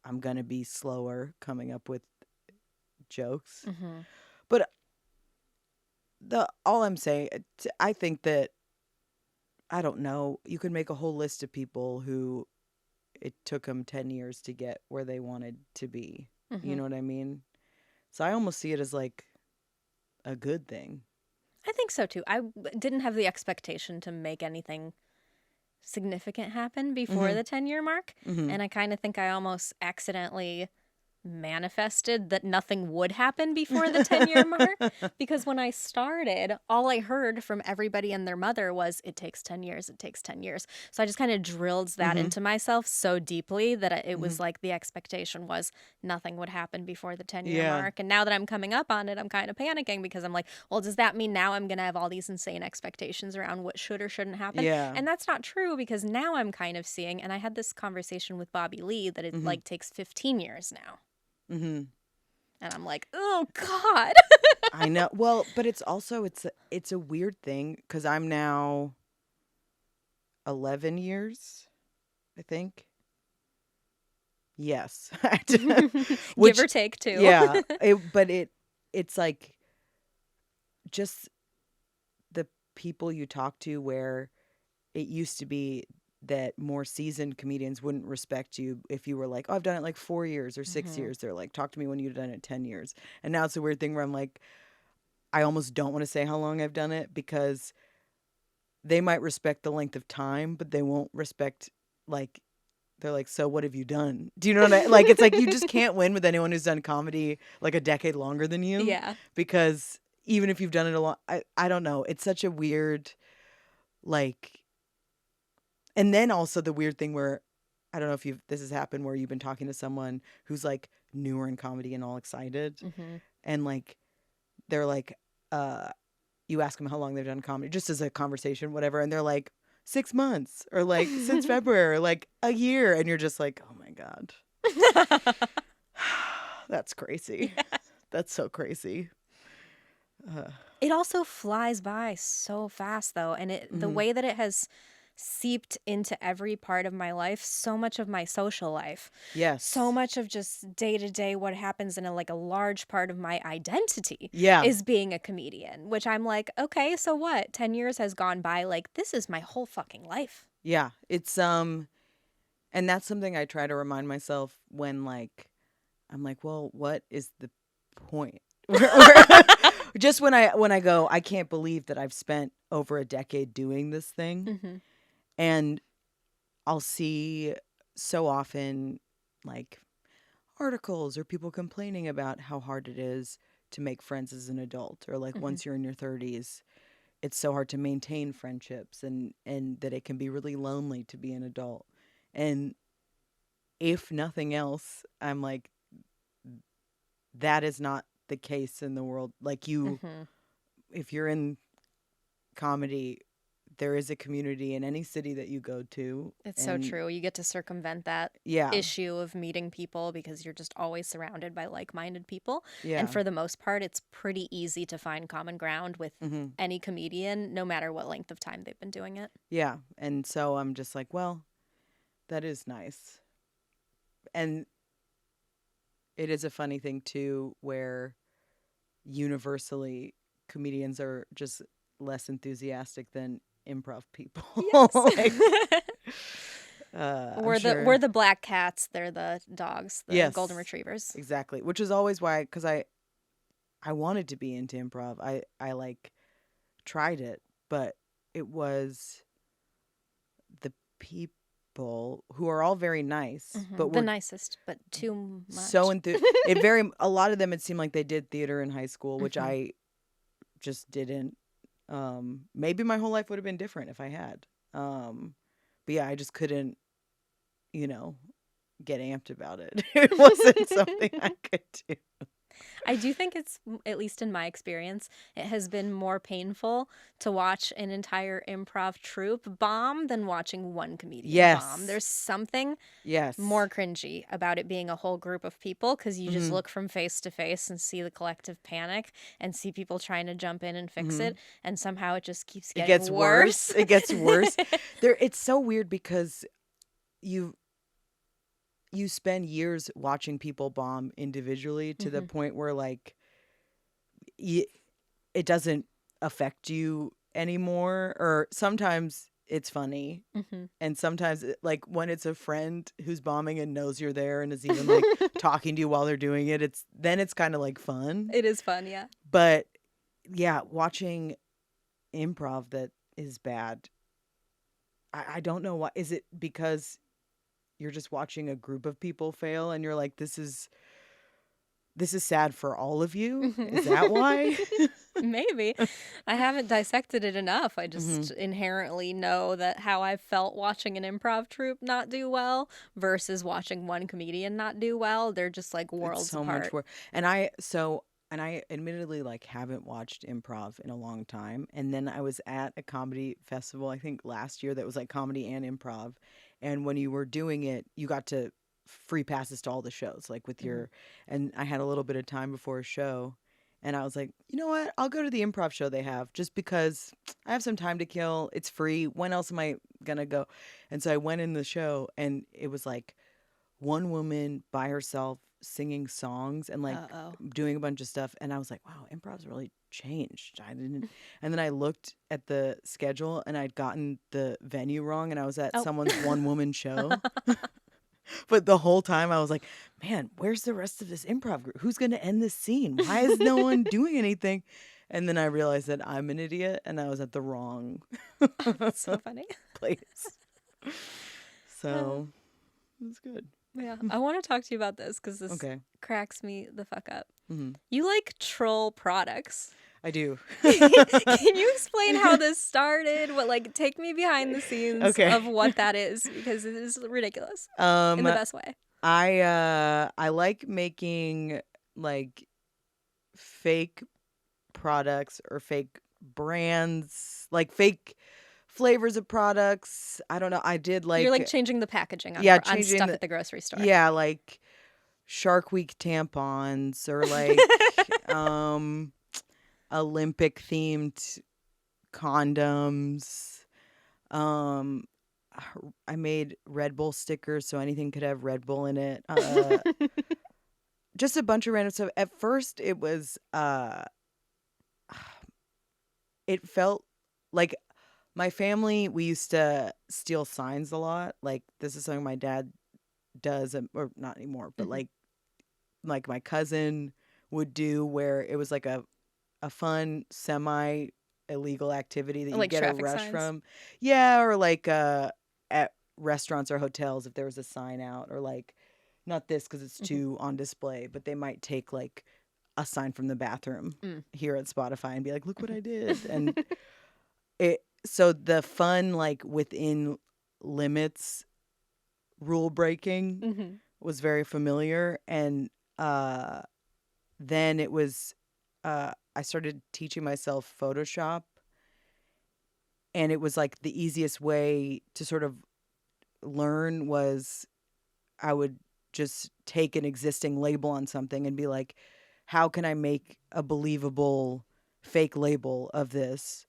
[SPEAKER 2] I'm gonna be slower coming up with jokes.
[SPEAKER 1] Hmm.
[SPEAKER 2] But the all I'm saying, I think that, I don't know. You could make a whole list of people who it took them 10 years to get where they wanted to be. You
[SPEAKER 1] Hmm.
[SPEAKER 2] know what I mean? So I almost see it as like a good thing.
[SPEAKER 1] I think so too. Didn't have the expectation to make anything significant happen before
[SPEAKER 2] Mhm.
[SPEAKER 1] the 10-year mark.
[SPEAKER 2] Mhm.
[SPEAKER 1] And I kind of think I almost accidentally manifested that nothing would happen before the 10-year mark because when I started, all I heard from everybody and their mother was it takes 10 years, it takes 10 years. So I just kind of drilled that
[SPEAKER 2] Mhm.
[SPEAKER 1] into myself so deeply that it was
[SPEAKER 2] Mhm.
[SPEAKER 1] like the expectation was nothing would happen before the 10-year
[SPEAKER 2] Yeah.
[SPEAKER 1] mark. And now that I'm coming up on it, I'm kind of panicking because I'm like, well, does that mean now I'm going to have all these insane expectations around what should or shouldn't happen?
[SPEAKER 2] Yeah.
[SPEAKER 1] And that's not true because now I'm kind of seeing, and I had this conversation with Bobby Lee, that it
[SPEAKER 2] Mhm.
[SPEAKER 1] like takes 15 years now.
[SPEAKER 2] Mhm.
[SPEAKER 1] And I'm like, oh God.
[SPEAKER 2] I know. Well, but it's also, it's a weird thing cuz I'm now 11 years, I think. Yes.
[SPEAKER 1] Give
[SPEAKER 2] Which,
[SPEAKER 1] or take two.
[SPEAKER 2] yeah, but it's like just the people you talk to, where it used to be that more seasoned comedians wouldn't respect you if you were like, oh, I've done it like 4 years or 6 years. They're like, talk to me when you've done it 10 years. And now it's a weird thing where I'm like, I almost don't want to say how long I've done it because they might respect the length of time, but they won't respect, like, they're like, so what have you done? Do you know what I like? It's like you just can't win with anyone who's done comedy like a decade longer than you,
[SPEAKER 1] Yeah.
[SPEAKER 2] because even if you've done it a lot, I don't know. It's such a weird, like, and then also the weird thing where, I don't know if this has happened, where you've been talking to someone who's like newer in comedy and all excited,
[SPEAKER 1] Hmm.
[SPEAKER 2] and like they're like, uh, you ask them how long they've done comedy, just as a conversation, whatever, and they're like 6 months, or like since February, or like a year, and you're just like, oh my God, that's crazy.
[SPEAKER 1] Yeah.
[SPEAKER 2] That's so crazy. Uh,
[SPEAKER 1] It also flies by so fast though, and the
[SPEAKER 2] mhm.
[SPEAKER 1] way that it has seeped into every part of my life, so much of my social life, so
[SPEAKER 2] Yes.
[SPEAKER 1] much of just day to day what happens in a large part of my identity
[SPEAKER 2] Yeah.
[SPEAKER 1] is being a comedian, which I'm like, okay, so what? 10 years has gone by. Like, this is my whole fucking life.
[SPEAKER 2] Yeah. It's and that's something I try to remind myself when like I'm like, well, what is the point? Just when I go, I can't believe that I've spent over a decade doing this thing.
[SPEAKER 1] Mm-hmm.
[SPEAKER 2] And I'll see so often like articles or people complaining about how hard it is to make friends as an adult, or like
[SPEAKER 1] Mm-hmm.
[SPEAKER 2] once you're in your 30s, it's so hard to maintain friendships, and that it can be really lonely to be an adult. And if nothing else, I'm like, that is not the case in the world. Like you,
[SPEAKER 1] Mm-hmm.
[SPEAKER 2] if you're in comedy, there is a community in any city that you go to.
[SPEAKER 1] It's so
[SPEAKER 2] And
[SPEAKER 1] true. You get to circumvent that
[SPEAKER 2] yeah,
[SPEAKER 1] issue of meeting people because you're just always surrounded by like-minded people. And
[SPEAKER 2] yeah.
[SPEAKER 1] for the most part, it's pretty easy to find common ground with
[SPEAKER 2] Hmm.
[SPEAKER 1] any comedian, no matter what length of time they've been doing it.
[SPEAKER 2] Yeah. And so I'm just like, well, that is nice. And it is a funny thing too, where universally comedians are just less enthusiastic than improv people.
[SPEAKER 1] Yes.
[SPEAKER 2] Like, I'm sure.
[SPEAKER 1] We're the black cats, they're the dogs, the golden
[SPEAKER 2] Yes,
[SPEAKER 1] retrievers.
[SPEAKER 2] exactly. Which is always why, because I wanted to be into improv. I like tried it, but it was the people who are all very nice, but
[SPEAKER 1] The
[SPEAKER 2] were
[SPEAKER 1] nicest, but too
[SPEAKER 2] so
[SPEAKER 1] much.
[SPEAKER 2] a lot of them, it seemed like they did theater in high school, which
[SPEAKER 1] Mhm.
[SPEAKER 2] I just didn't. Maybe my whole life would have been different if I had. But yeah, I just couldn't, you know, get amped about it. It wasn't something I could do.
[SPEAKER 1] I do think it's, at least in my experience, it has been more painful to watch an entire improv troupe bomb than watching one comedian bomb.
[SPEAKER 2] Yes.
[SPEAKER 1] There's something
[SPEAKER 2] Yes.
[SPEAKER 1] more cringy about it being a whole group of people because you just
[SPEAKER 2] Mhm.
[SPEAKER 1] look from face to face and see the collective panic and see people trying to jump in and fix
[SPEAKER 2] Mhm.
[SPEAKER 1] it. And somehow it just keeps
[SPEAKER 2] It
[SPEAKER 1] getting
[SPEAKER 2] gets worse.
[SPEAKER 1] worse.
[SPEAKER 2] It gets worse. It's so weird because you you spend years watching people bomb individually to the
[SPEAKER 1] Hmm.
[SPEAKER 2] point where like y it doesn't affect you anymore, or sometimes it's funny,
[SPEAKER 1] Hmm.
[SPEAKER 2] and sometimes like when it's a friend who's bombing and knows you're there and is even like talking to you while they're doing it, it's kind of like fun.
[SPEAKER 1] It is fun, yeah.
[SPEAKER 2] But yeah, watching improv that is bad, I don't know why. Is it because you're just watching a group of people fail and you're like, this is sad for all of you? Is that why?
[SPEAKER 1] Maybe. I haven't dissected it enough. I
[SPEAKER 2] Hmm.
[SPEAKER 1] just inherently know that how I've felt watching an improv troupe not do well versus watching one comedian not do well, they're just like
[SPEAKER 2] It's
[SPEAKER 1] worlds
[SPEAKER 2] so much
[SPEAKER 1] apart.
[SPEAKER 2] work. And I admittedly like haven't watched improv in a long time. And then I was at a comedy festival, I think last year, that was like comedy and improv. And when you were doing it, you got to free passes to all the shows, like with
[SPEAKER 1] Hmm.
[SPEAKER 2] your, and I had a little bit of time before a show. And I was like, you know what? I'll go to the improv show they have just because I have some time to kill. It's free. When else am I going to go? And so I went in the show, and it was like one woman by herself singing songs and like
[SPEAKER 1] Uh-oh.
[SPEAKER 2] doing a bunch of stuff, and I was like, wow, improv's really changed. I didn't. And then I looked at the schedule, and I'd gotten the venue wrong, and I was at
[SPEAKER 1] Oh.
[SPEAKER 2] someone's one woman show. But the whole time I was like, man, where's the rest of this improv group? Who's going to end this scene? Why is no one doing anything? And then I realized that I'm an idiot and I was at the wrong
[SPEAKER 1] That's so funny.
[SPEAKER 2] place. So it's good.
[SPEAKER 1] Yeah. I want to talk to you about this because this
[SPEAKER 2] Okay.
[SPEAKER 1] cracks me the fuck up.
[SPEAKER 2] Hmm.
[SPEAKER 1] You like troll products.
[SPEAKER 2] I do.
[SPEAKER 1] Can you explain how this started? Take me behind the scenes
[SPEAKER 2] Okay.
[SPEAKER 1] of what that is because it is ridiculous in the best way.
[SPEAKER 2] I like making like fake products or fake brands, like fake flavors of products. I don't know. I did
[SPEAKER 1] You're
[SPEAKER 2] like
[SPEAKER 1] changing the packaging on,
[SPEAKER 2] yeah,
[SPEAKER 1] on
[SPEAKER 2] changing
[SPEAKER 1] stuff
[SPEAKER 2] the
[SPEAKER 1] at the grocery store.
[SPEAKER 2] yeah, like Shark Week tampons, or like Olympic themed condoms. Um, I made Red Bull stickers so anything could have Red Bull in it. Just a bunch of random stuff. At first, it felt like my family. We used to steal signs a lot. Like this is something my dad does, or not anymore, but
[SPEAKER 1] Mhm.
[SPEAKER 2] like my cousin would do, where it was like a fun semi illegal activity that you
[SPEAKER 1] Like
[SPEAKER 2] get a
[SPEAKER 1] traffic
[SPEAKER 2] rush
[SPEAKER 1] signs.
[SPEAKER 2] from. Yeah, or like at restaurants or hotels if there was a sign out, or like not this because it's
[SPEAKER 1] Mhm.
[SPEAKER 2] too on display, but they might take like a sign from the bathroom
[SPEAKER 1] Mm.
[SPEAKER 2] here at Spotify and be like, "Look what
[SPEAKER 1] Mhm.
[SPEAKER 2] I did." And it so the fun like within limits rule breaking
[SPEAKER 1] Mhm.
[SPEAKER 2] was very familiar. And uh then it was I started teaching myself Photoshop, and it was like the easiest way to sort of learn was I would just take an existing label on something and be like, how can I make a believable fake label of this?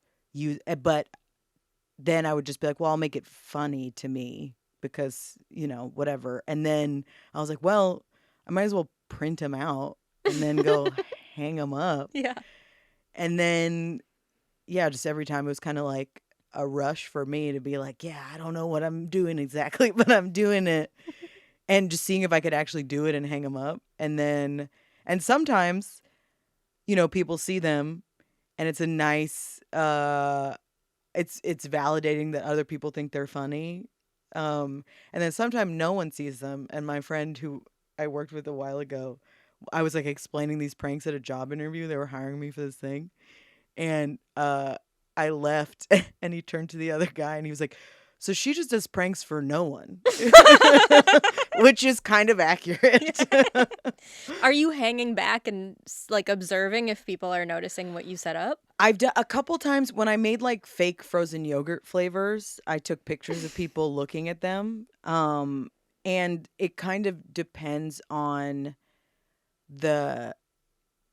[SPEAKER 2] But then I would just be like, well, I'll make it funny to me because, whatever. And then I was like, well, I might as well print them out and then go hang them up.
[SPEAKER 1] Yeah.
[SPEAKER 2] And then, yeah, just every time it was kind of like a rush for me to be like, yeah, I don't know what I'm doing exactly, but I'm doing it. And just seeing if I could actually do it and hang them up. And sometimes, people see them and it's a nice, it's validating that other people think they're funny. And then sometimes no one sees them. And my friend who I worked with a while ago, I was like explaining these pranks at a job interview. They were hiring me for this thing. And I left and he turned to the other guy and he was like, so she just does pranks for no one, which is kind of accurate.
[SPEAKER 1] Are you hanging back and like observing if people are noticing what you set up?
[SPEAKER 2] I've done a couple times when I made like fake frozen yogurt flavors. I took pictures of people looking at them. And it kind of depends on the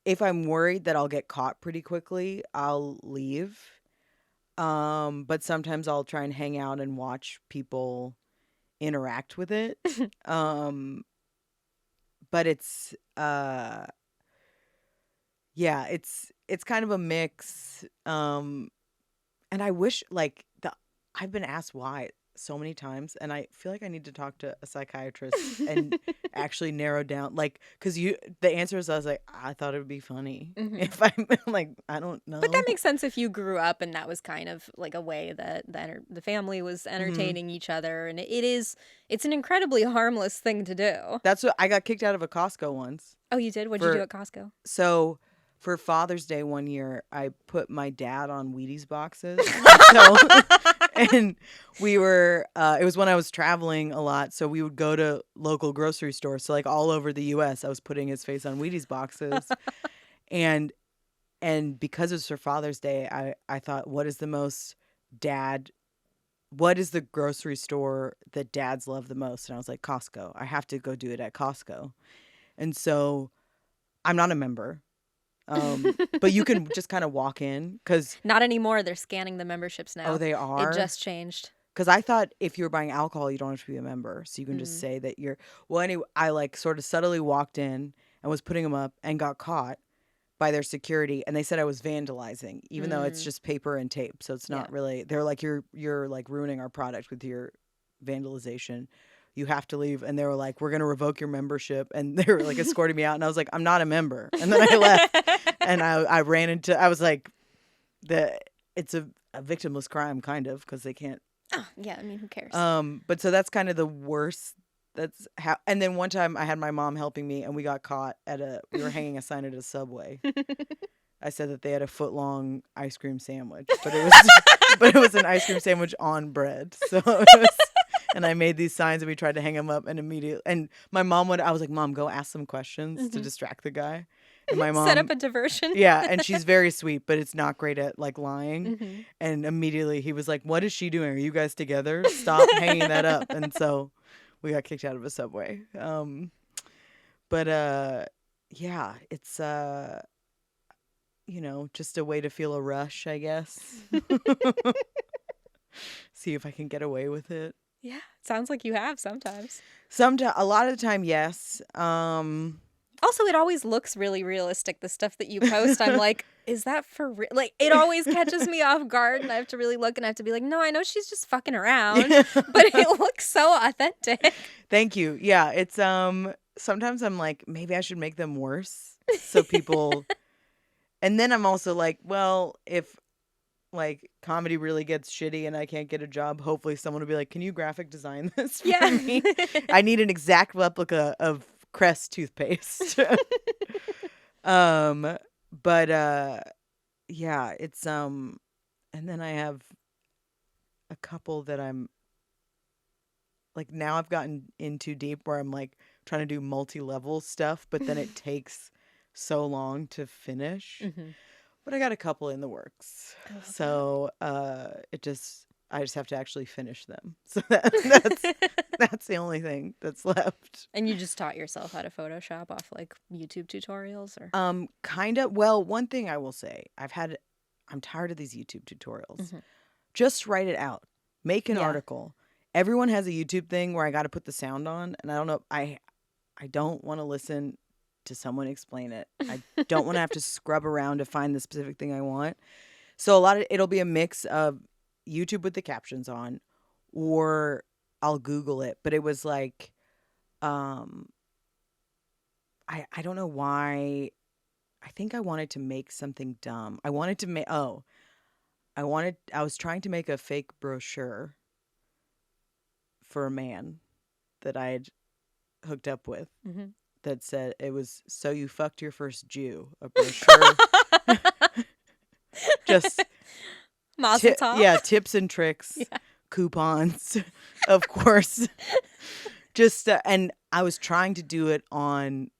[SPEAKER 2] if I'm worried that I'll get caught pretty quickly, I'll leave. But sometimes I'll try and hang out and watch people interact with it. Um, but it's kind of a mix. And I wish I've been asked why so many times, and I feel like I need to talk to a psychiatrist and actually narrow down, like, because the answer is I was like, I thought it would be funny
[SPEAKER 1] Mhm.
[SPEAKER 2] if I'm like, I don't
[SPEAKER 1] But that
[SPEAKER 2] know.
[SPEAKER 1] makes sense if you grew up and that was kind of like a way that the family was
[SPEAKER 2] Hmm.
[SPEAKER 1] entertaining each other, and it's an incredibly harmless thing to do.
[SPEAKER 2] That's what I got kicked out of a Costco once
[SPEAKER 1] Oh, you did? What'd you do
[SPEAKER 2] for.
[SPEAKER 1] at Costco?
[SPEAKER 2] So for Father's Day one year, I put my dad on Wheaties boxes. So and we were it was when I was traveling a lot, so we would go to local grocery stores. So like all over the US, I was putting his face on Wheaties boxes. And because it was for Father's Day, I thought, dad what is the grocery store that dads love the most? And I was like, Costco. I have to go do it at Costco. And so I'm not a member. But you can just kind of walk in because,
[SPEAKER 1] Not anymore. They're scanning the memberships
[SPEAKER 2] oh,
[SPEAKER 1] now.
[SPEAKER 2] they
[SPEAKER 1] It
[SPEAKER 2] are.
[SPEAKER 1] just changed.
[SPEAKER 2] Because I thought if you were buying alcohol, you don't have to be a member. So you can just
[SPEAKER 1] Mm.
[SPEAKER 2] say that you're. Well, anyway, I like sort of subtly walked in and was putting them up and got caught by their security. And they said I was vandalizing, even though it's
[SPEAKER 1] Mm.
[SPEAKER 2] just paper and tape. So it's
[SPEAKER 1] Yeah.
[SPEAKER 2] not really. They're like, you're like ruining our product with your vandalization. You have to leave. And they were like, we're going to revoke your membership. And they were like escorting me out. And I was like, I'm not a member. And then I left. And I ran into. I was like, it's a victimless crime, kind of, because they can't.
[SPEAKER 1] Oh, yeah. I mean, who cares?
[SPEAKER 2] But so that's kind of the worst. That's how. And then one time I had my mom helping me, and we got caught we were hanging a sign at a Subway. I said that they had a foot long ice cream sandwich, but it was but it was an ice cream sandwich on bread. So it was, and I made these signs and we tried to hang them up, and immediately, and I was like, Mom, go ask some questions to
[SPEAKER 1] Mhm.
[SPEAKER 2] distract the guy. And my
[SPEAKER 1] Set up
[SPEAKER 2] mom,
[SPEAKER 1] a diversion.
[SPEAKER 2] yeah, and she's very sweet, but it's not great at like lying.
[SPEAKER 1] Mhm.
[SPEAKER 2] And immediately he was like, "What is she doing? Are you guys together? Stop hanging that up." And so we got kicked out of a Subway. But yeah, it's just a way to feel a rush, I guess. See if I can get away with it.
[SPEAKER 1] Yeah, sounds like you have sometimes.
[SPEAKER 2] Sometimes, a lot of the time, yes.
[SPEAKER 1] Also, it always looks really realistic. The stuff that you post, I'm like, is that for real? Like, it always catches me off guard, and I have to really look, and I have to be like, no, I know she's just fucking around, but it looks so authentic.
[SPEAKER 2] Thank you. Yeah, it's sometimes I'm like, maybe I should make them worse so people. And then I'm also like, well, if like comedy really gets shitty and I can't get a job, hopefully someone will be like, can you graphic design this for
[SPEAKER 1] Yeah.
[SPEAKER 2] me? I need an exact replica of Crest toothpaste. But yeah, it's and then I have a couple that I'm like, now I've gotten in too deep where I'm like trying to do multi-level stuff, but then it takes so long to finish.
[SPEAKER 1] Mm-hmm.
[SPEAKER 2] But I got a couple in the works.
[SPEAKER 1] I love
[SPEAKER 2] So I just have to actually finish them. So that's the only thing that's left.
[SPEAKER 1] And you just taught yourself how to Photoshop off like YouTube tutorials, or?
[SPEAKER 2] Kind of. Well, one thing I will say, I'm tired of these YouTube tutorials.
[SPEAKER 1] Mm-hmm.
[SPEAKER 2] Just write it out. Make an
[SPEAKER 1] Yeah.
[SPEAKER 2] article. Everyone has a YouTube thing where I got to put the sound on, and I don't know. I don't want to listen to someone explain it. I don't want to have to scrub around to find the specific thing I want. So it'll be a mix of YouTube with the captions on, or I'll Google it. But it was like, I don't know why. I think I wanted to make something dumb. I wanted to make I was trying to make a fake brochure for a man that I had hooked up with.
[SPEAKER 1] Mm-hmm.
[SPEAKER 2] That said, it was "So you fucked your first Jew," a brochure. Just
[SPEAKER 1] Mazel tov.
[SPEAKER 2] yeah, tips and tricks,
[SPEAKER 1] Yeah.
[SPEAKER 2] coupons, of course. Just and I was trying to do it on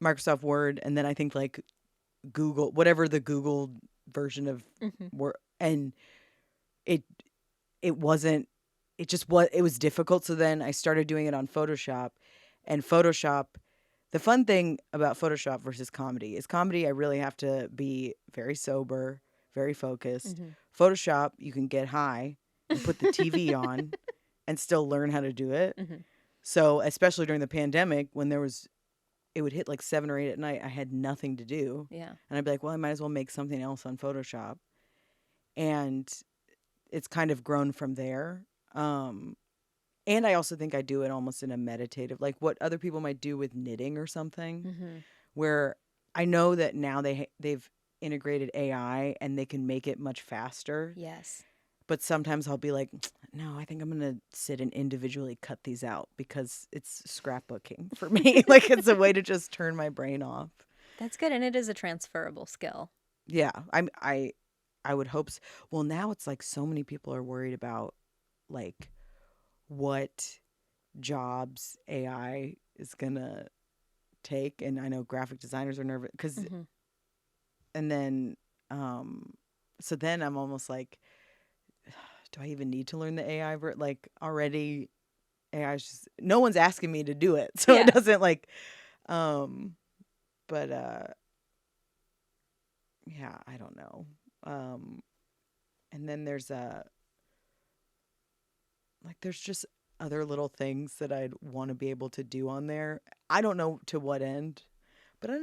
[SPEAKER 2] Microsoft Word, and then I think like Google, whatever the Google version of
[SPEAKER 1] Mm-hmm.
[SPEAKER 2] Word, and it wasn't. It was difficult. So then I started doing it on Photoshop, and Photoshop. The fun thing about Photoshop versus comedy, I really have to be very sober, very focused.
[SPEAKER 1] Mm-hmm.
[SPEAKER 2] Photoshop, you can get high and put the TV on and still learn how to do it.
[SPEAKER 1] Mm-hmm.
[SPEAKER 2] So, especially during the pandemic when it would hit like 7 or 8 at night, I had nothing to do.
[SPEAKER 1] Yeah.
[SPEAKER 2] And I'd be like, well, I might as well make something else on Photoshop. And it's kind of grown from there. And I also think I do it almost in a meditative, like what other people might do with knitting or something,
[SPEAKER 1] Mm-hmm.
[SPEAKER 2] where I know that now they've integrated AI and they can make it much faster.
[SPEAKER 1] Yes.
[SPEAKER 2] But sometimes I'll be like, no, I think I'm going to sit and individually cut these out because it's scrapbooking for me. Like it's a way to just turn my brain off.
[SPEAKER 1] That's good, and it is a transferable skill.
[SPEAKER 2] Yeah, I would hope so. Well, now it's like so many people are worried about like what jobs AI is gonna take, and I know graphic designers are nervous because,
[SPEAKER 1] Mm-hmm.
[SPEAKER 2] and then, so then I'm almost like, do I even need to learn the AI? Like already, AI is just no one's asking me to do it, so
[SPEAKER 1] Yeah.
[SPEAKER 2] it doesn't like, but yeah, I don't know, and then there's there's just other little things that I'd want to be able to do on there. I don't know to what end, but I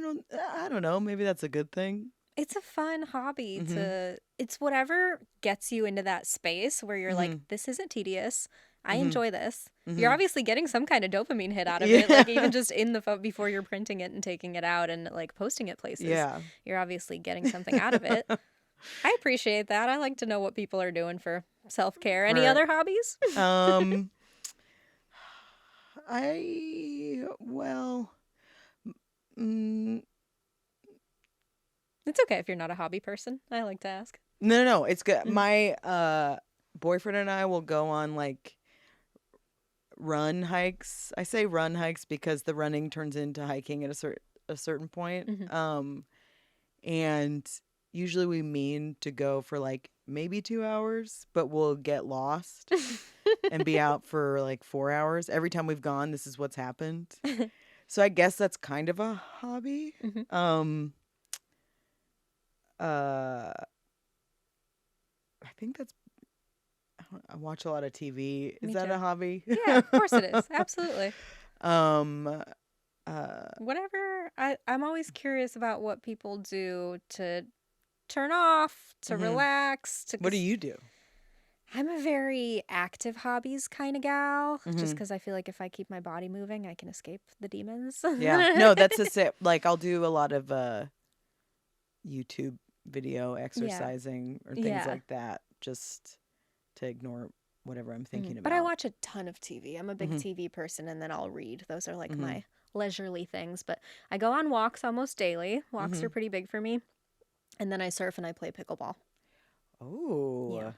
[SPEAKER 2] don't know. Maybe that's a good thing.
[SPEAKER 1] It's a fun hobby
[SPEAKER 2] Mhm.
[SPEAKER 1] it's whatever gets you into that space where you're like,
[SPEAKER 2] Mhm.
[SPEAKER 1] this isn't tedious. I
[SPEAKER 2] Mhm.
[SPEAKER 1] enjoy this. You're
[SPEAKER 2] Mhm.
[SPEAKER 1] obviously getting some kind of dopamine hit out of
[SPEAKER 2] Yeah.
[SPEAKER 1] it, like even just in the phone before you're printing it and taking it out and like posting it places.
[SPEAKER 2] Yeah.
[SPEAKER 1] You're obviously getting something out of it. I appreciate that. I like to know what people are doing for self-care. Any
[SPEAKER 2] For
[SPEAKER 1] other hobbies?
[SPEAKER 2] um I well mm,
[SPEAKER 1] It's okay if you're not a hobby person. I like to ask.
[SPEAKER 2] no, it's good.
[SPEAKER 1] Mhm.
[SPEAKER 2] My boyfriend and I will go on like run hikes. I say run hikes because the running turns into hiking at a certain point.
[SPEAKER 1] Mhm.
[SPEAKER 2] And usually we mean to go for like maybe 2 hours, but we'll get lost and be out for like 4 hours. Every time we've gone, this is what's happened. So I guess that's kind of a hobby.
[SPEAKER 1] Mhm.
[SPEAKER 2] Uh I think that's I watch a lot of TV. Is
[SPEAKER 1] Me
[SPEAKER 2] that a
[SPEAKER 1] too.
[SPEAKER 2] hobby?
[SPEAKER 1] Yeah, of course it is. Absolutely.
[SPEAKER 2] um, uh,
[SPEAKER 1] Whatever. I'm always curious about what people do to turn off, to
[SPEAKER 2] mhm.
[SPEAKER 1] relax, to
[SPEAKER 2] What do
[SPEAKER 1] cause
[SPEAKER 2] you do?
[SPEAKER 1] I'm a very active hobbies kind of gal, just
[SPEAKER 2] Hmm.
[SPEAKER 1] because I feel like if I keep my body moving, I can escape the demons.
[SPEAKER 2] Yeah. No, that's a sip. Like I'll do a lot of YouTube video
[SPEAKER 1] Yeah.
[SPEAKER 2] exercising or things
[SPEAKER 1] Yeah.
[SPEAKER 2] like that just to ignore whatever I'm thinking
[SPEAKER 1] But I
[SPEAKER 2] about.
[SPEAKER 1] watch a ton of TV. I'm a big
[SPEAKER 2] Hmm.
[SPEAKER 1] TV person, and then I'll read. Those are like
[SPEAKER 2] Hmm.
[SPEAKER 1] my leisurely things. But I go on walks almost daily. Walks
[SPEAKER 2] Hmm.
[SPEAKER 1] are pretty big for me. And then I surf and I play pickleball. Yeah.
[SPEAKER 2] Oh,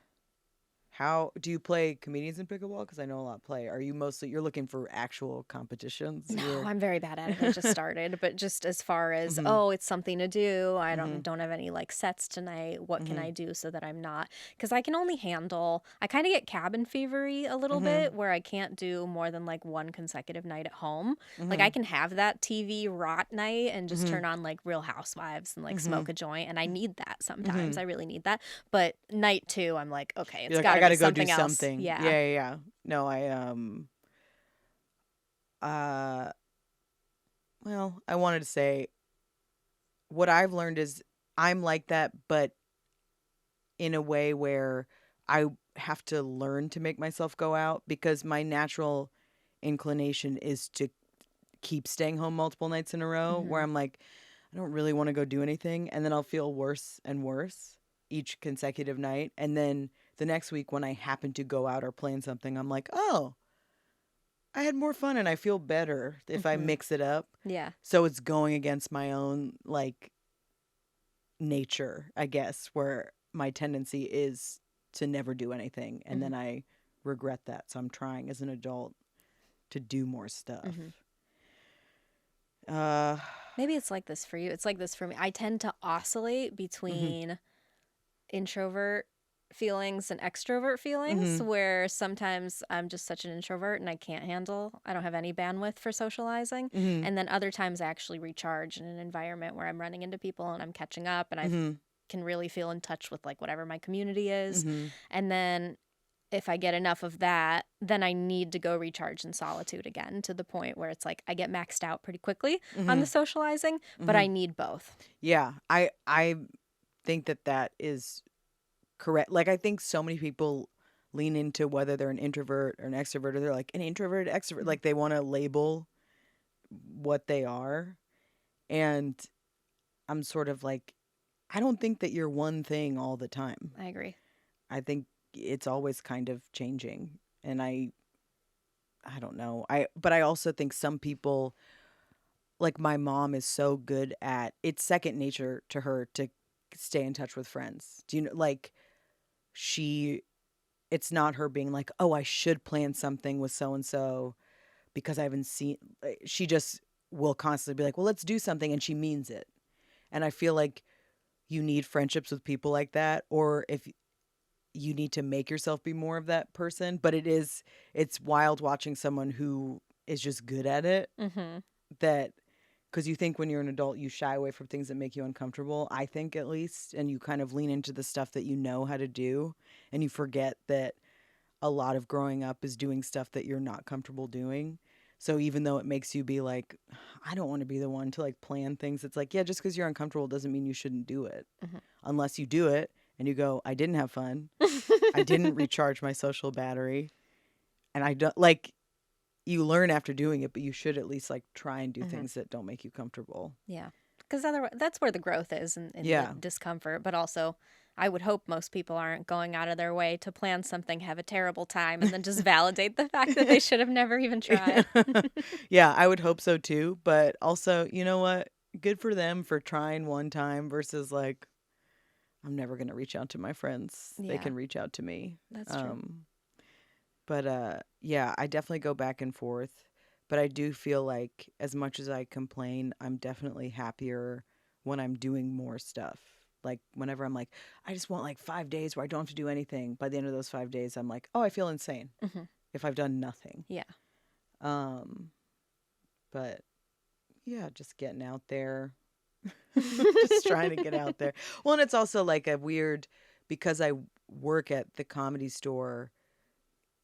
[SPEAKER 2] how do you play comedians in pickleball? Because I know a lot play. Are you mostly you're looking for actual competitions?
[SPEAKER 1] No,
[SPEAKER 2] You're.
[SPEAKER 1] I'm very bad at it. I just started, but just as far as,
[SPEAKER 2] Hmm.
[SPEAKER 1] oh, it's something to do. I
[SPEAKER 2] Hmm.
[SPEAKER 1] don't have any like sets tonight. What can
[SPEAKER 2] Hmm.
[SPEAKER 1] I do so that I'm not, cuz I can only handle, I kind of get cabin fevery a little
[SPEAKER 2] Hmm.
[SPEAKER 1] bit where I can't do more than like one consecutive night at home. Like I
[SPEAKER 2] Hmm.
[SPEAKER 1] can have that TV rot night and just
[SPEAKER 2] Hmm.
[SPEAKER 1] turn on like Real Housewives and like
[SPEAKER 2] Hmm.
[SPEAKER 1] smoke a joint, and I need that sometimes.
[SPEAKER 2] Hmm.
[SPEAKER 1] I really need that. But night 2, I'm like, okay,
[SPEAKER 2] You're
[SPEAKER 1] it's
[SPEAKER 2] like,
[SPEAKER 1] got
[SPEAKER 2] I
[SPEAKER 1] to be
[SPEAKER 2] gotta go do
[SPEAKER 1] something else.
[SPEAKER 2] something.
[SPEAKER 1] Yeah.
[SPEAKER 2] Yeah, yeah, yeah. No, uh well, I wanted to say what I've learned is I'm like that, but in a way where I have to learn to make myself go out because my natural inclination is to keep staying home multiple nights in a row where
[SPEAKER 1] Mhm.
[SPEAKER 2] I'm like, I don't really want to go do anything. And then I'll feel worse and worse each consecutive night. And then the next week when I happen to go out or plan something, I'm like, oh, I had more fun and I feel better if I
[SPEAKER 1] Mhm.
[SPEAKER 2] mix it up.
[SPEAKER 1] Yeah.
[SPEAKER 2] So it's going against my own like nature, I guess, where my tendency is to never do anything. And
[SPEAKER 1] Mhm.
[SPEAKER 2] then I regret that. So I'm trying as an adult to do more stuff.
[SPEAKER 1] Mhm.
[SPEAKER 2] Uh,
[SPEAKER 1] Maybe it's like this for you. It's like this for me. I tend to oscillate
[SPEAKER 2] mm-hmm,
[SPEAKER 1] between introvert feelings and extrovert feelings,
[SPEAKER 2] mm-hmm,
[SPEAKER 1] where sometimes I'm just such an introvert and I don't have any bandwidth for socializing.
[SPEAKER 2] mm-hmm,
[SPEAKER 1] And then other times I actually recharge in an environment where I'm running into people and I'm catching up and I
[SPEAKER 2] mm-hmm,
[SPEAKER 1] can really feel in touch with like whatever my community is.
[SPEAKER 2] mm-hmm,
[SPEAKER 1] And then if I get enough of that, then I need to go recharge in solitude again, to the point where it's like I get maxed out pretty quickly on
[SPEAKER 2] mm-hmm,
[SPEAKER 1] the socializing, but
[SPEAKER 2] mm-hmm.
[SPEAKER 1] I need both.
[SPEAKER 2] Yeah, I think that that is correct. Like I think so many people lean into whether they're an introvert or an extrovert, or they're like an introvert, extrovert.
[SPEAKER 1] Mhm.
[SPEAKER 2] Like they want to label what they are, and I'm sort of like, I don't think that you're one thing all the time.
[SPEAKER 1] I agree.
[SPEAKER 2] I think it's always kind of changing, and I don't know. But I also think some people, like my mom, is so good at it's second nature to her to stay in touch with friends. Do you know, like she it's not her being like, "Oh, I should plan something with so and so because I haven't seen." She just will constantly be like, "Well, let's do something," and she means it. And I feel like you need friendships with people like that, or if you need to make yourself be more of that person. But it's wild watching someone who is just good at it.
[SPEAKER 1] Mm-hmm.
[SPEAKER 2] That because you think when you're an adult you shy away from things that make you uncomfortable. I think at least, and you kind of lean into the stuff that you know how to do, and you forget that a lot of growing up is doing stuff that you're not comfortable doing. So even though it makes you be like, I don't want to be the one to like plan things, it's like, yeah, just because you're uncomfortable doesn't mean you shouldn't do it. Unless you do it and you go, I didn't have fun. I didn't
[SPEAKER 1] Mm-hmm.
[SPEAKER 2] recharge my social battery. And I don't like, you learn after doing it, but you should at least like try and do
[SPEAKER 1] Mm-hmm.
[SPEAKER 2] things that don't make you comfortable.
[SPEAKER 1] Yeah. Because otherwise, that's where the growth is in the
[SPEAKER 2] Yeah.
[SPEAKER 1] discomfort. But also, I would hope most people aren't going out of their way to plan something, have a terrible time, and then just validate the fact that they should have never even tried.
[SPEAKER 2] Yeah, I would hope so too. But also, you know what? Good for them for trying one time versus like, I'm never going to reach out to my friends. They
[SPEAKER 1] Yeah,
[SPEAKER 2] can reach out to me.
[SPEAKER 1] that's true.
[SPEAKER 2] Um, but yeah, I definitely go back and forth. But I do feel like as much as I complain, I'm definitely happier when I'm doing more stuff. Like whenever I'm like, I just want like 5 days where I don't have to do anything. By the end of those 5 days, I'm like, oh, I feel insane
[SPEAKER 1] Hmm.
[SPEAKER 2] if I've done nothing.
[SPEAKER 1] Yeah.
[SPEAKER 2] Um, but yeah, just getting out there, just trying to get out there. Well, and it's also like a weird because I work at the comedy store.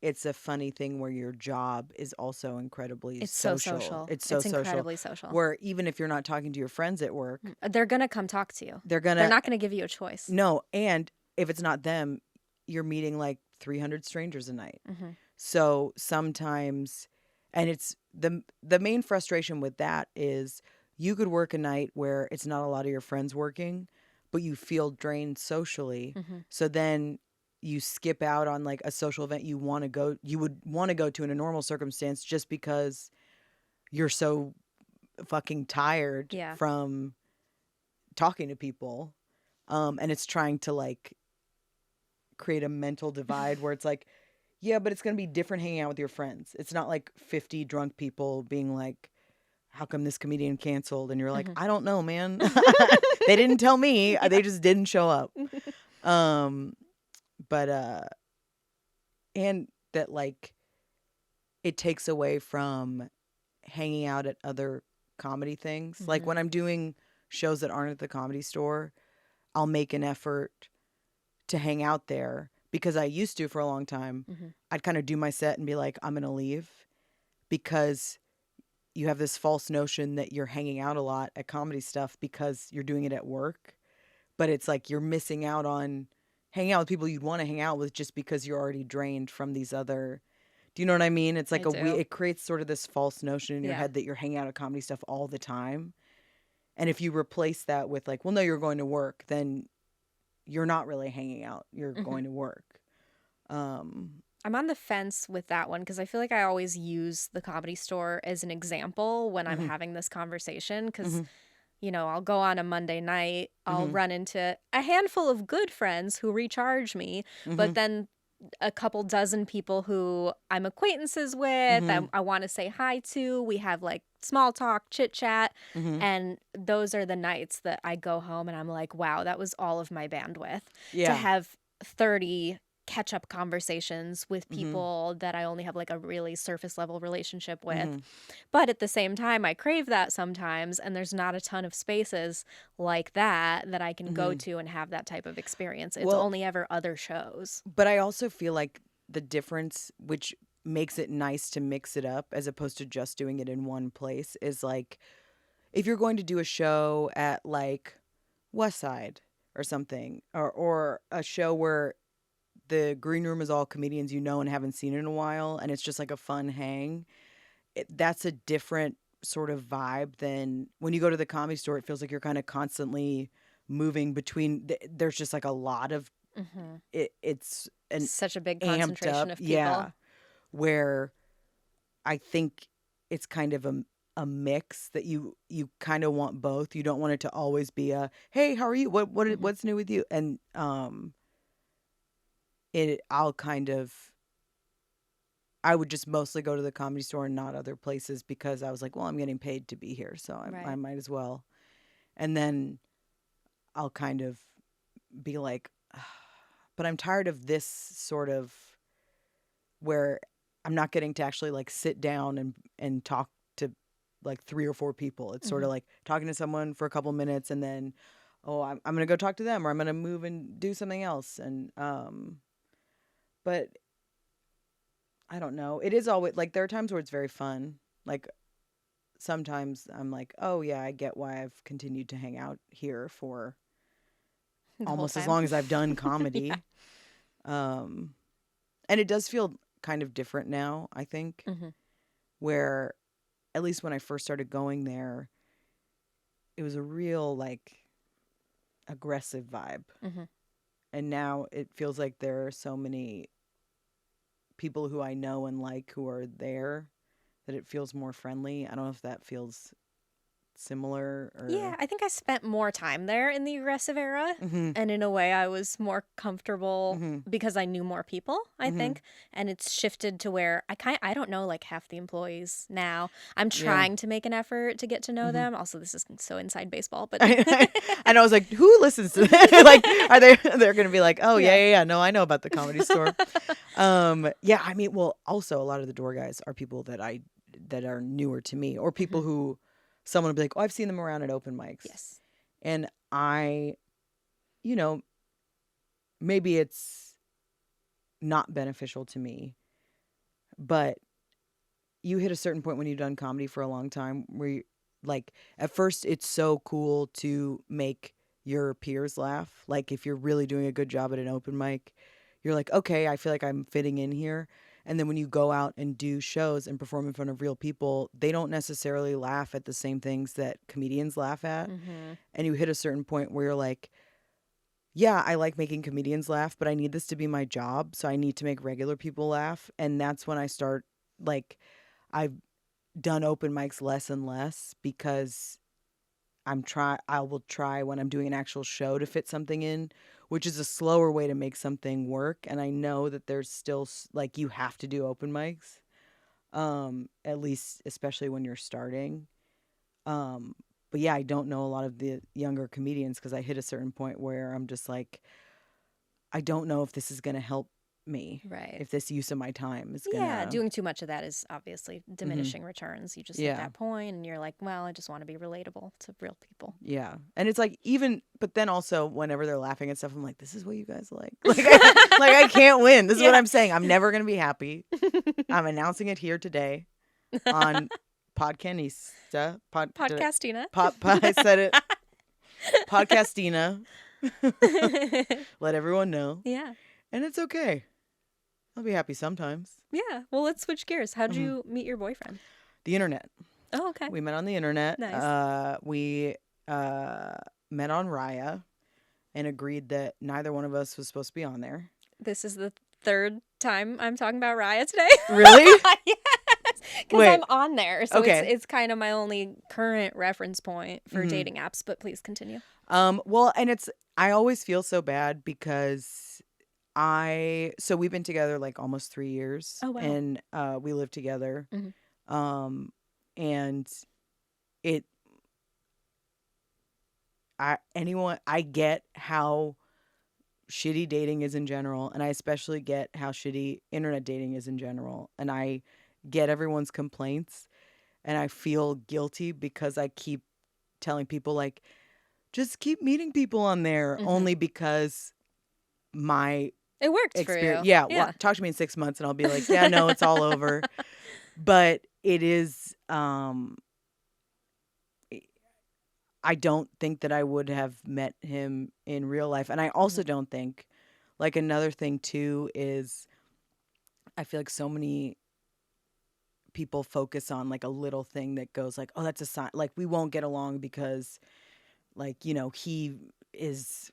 [SPEAKER 2] it's a funny thing where your job is also incredibly
[SPEAKER 1] It's so
[SPEAKER 2] social.
[SPEAKER 1] social.
[SPEAKER 2] It's so
[SPEAKER 1] It's
[SPEAKER 2] social.
[SPEAKER 1] incredibly social.
[SPEAKER 2] Where even if you're not talking to your friends at work,
[SPEAKER 1] They're going to come talk to you.
[SPEAKER 2] they're
[SPEAKER 1] They're
[SPEAKER 2] gonna
[SPEAKER 1] not going to give you a choice.
[SPEAKER 2] no. And if it's not them, you're meeting like 300 strangers a night.
[SPEAKER 1] Mm-hmm.
[SPEAKER 2] So sometimes, and it's the main frustration with that is you could work a night where it's not a lot of your friends working, but you feel drained socially.
[SPEAKER 1] Mm-hmm.
[SPEAKER 2] So then you skip out on like a social event you would want to go to in a normal circumstance just because you're so fucking tired
[SPEAKER 1] Yeah.
[SPEAKER 2] from talking to people. And it's trying to like create a mental divide where it's like, yeah, but it's going to be different hanging out with your friends. It's not like 50 drunk people being like, how come this comedian canceled? And you're like,
[SPEAKER 1] Mhm.
[SPEAKER 2] I don't know, man. They didn't tell me. They just didn't show up. Um, but, and that like it takes away from hanging out at other comedy things. Like
[SPEAKER 1] Mhm.
[SPEAKER 2] when I'm doing shows that aren't at the Comedy Store, I'll make an effort to hang out there because I used to for a long time.
[SPEAKER 1] Mhm.
[SPEAKER 2] I'd kind of do my set and be like, I'm going to leave because you have this false notion that you're hanging out a lot at comedy stuff because you're doing it at work. But it's like you're missing out on hanging out with people you'd want to hang out with just because you're already drained from these other. Do you know what I mean? It's like
[SPEAKER 1] I do.
[SPEAKER 2] it creates sort of this false notion in your
[SPEAKER 1] Yeah.
[SPEAKER 2] head that you're hanging out at comedy stuff all the time. And if you replace that with like, well, no, you're going to work, then you're not really hanging out. You're
[SPEAKER 1] Mhm.
[SPEAKER 2] going to work.
[SPEAKER 1] I'm on the fence with that one because I feel like I always use the Comedy Store as an example when I'm
[SPEAKER 2] Mhm.
[SPEAKER 1] having this conversation because,
[SPEAKER 2] Mhm.
[SPEAKER 1] I'll go on a Monday night, I'll
[SPEAKER 2] Mhm.
[SPEAKER 1] run into a handful of good friends who recharge me, but
[SPEAKER 2] Mhm.
[SPEAKER 1] then a couple dozen people who I'm acquaintances with,
[SPEAKER 2] Mhm.
[SPEAKER 1] I want to say hi to. We have like small talk, chit chat,
[SPEAKER 2] Mhm.
[SPEAKER 1] and those are the nights that I go home and I'm like, wow, that was all of my bandwidth to
[SPEAKER 2] Yeah.
[SPEAKER 1] have 30 catch up conversations with
[SPEAKER 2] Mhm.
[SPEAKER 1] people that I only have like a really surface level relationship with.
[SPEAKER 2] Mhm.
[SPEAKER 1] But at the same time, I crave that sometimes, and there's not a ton of spaces like that I can go
[SPEAKER 2] Mhm.
[SPEAKER 1] to and have that type of experience. It's
[SPEAKER 2] Well,
[SPEAKER 1] only ever other shows.
[SPEAKER 2] but I also feel like the difference, which makes it nice to mix it up as opposed to just doing it in one place, is like if you're going to do a show at like West Side or something, or a show where the green room is all comedians you know and haven't seen in a while, and it's just like a fun hang. That's a different sort of vibe than when you go to the Comedy Store. It feels like you're kind of constantly moving between. There's just like a lot of
[SPEAKER 1] Hmm.
[SPEAKER 2] it's an
[SPEAKER 1] Such a big
[SPEAKER 2] amped
[SPEAKER 1] concentration
[SPEAKER 2] up,
[SPEAKER 1] of people.
[SPEAKER 2] yeah. Where I think it's kind of a mix that you kind of want both. You don't want it to always be a hey, how are you?
[SPEAKER 1] Hmm.
[SPEAKER 2] What's new with you? And I'll kind of I would just mostly go to the Comedy Store and not other places because I was like, well, I'm getting paid to be here, so I
[SPEAKER 1] Right.
[SPEAKER 2] might as well. And then I'll kind of be like, but I'm tired of this sort of where I'm not getting to actually like sit down and talk to like 3 or 4 people. It's sort
[SPEAKER 1] Hmm.
[SPEAKER 2] of like talking to someone for a couple minutes and then, oh, I'm gonna go talk to them or I'm gonna move and do something else. And but I don't know. It is always like there are times where it's very fun. Like sometimes I'm like, oh yeah, I get why I've continued to hang out here for
[SPEAKER 1] The whole
[SPEAKER 2] almost as
[SPEAKER 1] time.
[SPEAKER 2] long as I've done
[SPEAKER 1] Yeah.
[SPEAKER 2] comedy. Um, and it does feel kind of different now, I think,
[SPEAKER 1] Hmm.
[SPEAKER 2] where at least when I first started going there, it was a real like aggressive vibe.
[SPEAKER 1] Hmm.
[SPEAKER 2] And now it feels like there are so many people who I know and like who are there that it feels more friendly. I don't know if that feels similar
[SPEAKER 1] Yeah,
[SPEAKER 2] or
[SPEAKER 1] I think I spent more time there in the aggressive era.
[SPEAKER 2] mhm
[SPEAKER 1] And in a way, I was more comfortable
[SPEAKER 2] mhm
[SPEAKER 1] because I knew more people, I
[SPEAKER 2] mhm
[SPEAKER 1] think. And it's shifted to where I don't know like half the employees now. I'm
[SPEAKER 2] yeah
[SPEAKER 1] trying to make an effort to get to know
[SPEAKER 2] mhm
[SPEAKER 1] them. Also, this is so inside baseball, but
[SPEAKER 2] and I was like, who listens to that? Like, are they're gonna be like, oh
[SPEAKER 1] yeah.
[SPEAKER 2] yeah, no, I know about the Comedy Store. Yeah, I mean, well, also a lot of the door guys are people that are newer to me, or people
[SPEAKER 1] Hmm.
[SPEAKER 2] who someone will be like, oh, I've seen them around at open mics,
[SPEAKER 1] Yes.
[SPEAKER 2] and I, you know, maybe it's not beneficial to me, But you hit a certain point when you've done comedy for a long time where you, like, at first it's so cool to make your peers laugh. Like, if you're really doing a good job at an open mic, you're like, okay, I feel like I'm fitting in here. And then when you go out and do shows and perform in front of real people, they don't necessarily laugh at the same things that comedians laugh at.
[SPEAKER 1] Mm-hmm.
[SPEAKER 2] And you hit a certain point where you're like, yeah, I like making comedians laugh, but I need this to be my job. So I need to make regular people laugh. And that's when I start, like, I've done open mics less and less because I will try when I'm doing an actual show to fit something in, which is a slower way to make something work. And I know that there's still like, you have to do open mics, at least especially when you're starting. Um, but yeah, I don't know a lot of the younger comedians because I hit a certain point where I'm just like, I don't know if this is going to help me.
[SPEAKER 1] Right.
[SPEAKER 2] If this use of my time is going to.
[SPEAKER 1] Yeah, doing too much of that is obviously diminishing returns. You just hit
[SPEAKER 2] Yeah.
[SPEAKER 1] that point and you're like, well, I just want to be relatable to real people.
[SPEAKER 2] Yeah. And it's like, even, but then also whenever they're laughing and stuff, I'm like, this is what you guys like. Like I can't win. This is what I'm saying. I'm never going to be happy. I'm announcing it here today on Podcanista.
[SPEAKER 1] Podcastina.
[SPEAKER 2] I said it. Podcastina. Let everyone know.
[SPEAKER 1] Yeah.
[SPEAKER 2] And it's okay. I'll be happy sometimes.
[SPEAKER 1] Yeah. Well, let's switch gears. How'd you meet your boyfriend?
[SPEAKER 2] The internet.
[SPEAKER 1] Oh, okay.
[SPEAKER 2] We met on the internet.
[SPEAKER 1] Nice.
[SPEAKER 2] We met on Raya and agreed that neither one of us was supposed to be on there.
[SPEAKER 1] This is the third time I'm talking about Raya today.
[SPEAKER 2] Really?
[SPEAKER 1] Yes. Because I'm on there. So it's kind of my only current reference point for dating apps. But please continue.
[SPEAKER 2] Well, and I always feel so bad because so we've been together like almost 3 years.
[SPEAKER 1] Oh, wow.
[SPEAKER 2] And we live together. And I get how shitty dating is in general, and I especially get how shitty internet dating is in general, and I get everyone's complaints, and I feel guilty because I keep telling people, like, just keep meeting people on there, only because my
[SPEAKER 1] it worked
[SPEAKER 2] experience.
[SPEAKER 1] For you.
[SPEAKER 2] Yeah, well, talk to me in 6 months and I'll be like, yeah, no, it's all over. But it is, I don't think that I would have met him in real life. And I also don't think, like, another thing too is I feel like so many people focus on like a little thing that goes like, oh, that's a sign. Like, we won't get along because, like, you know, he is,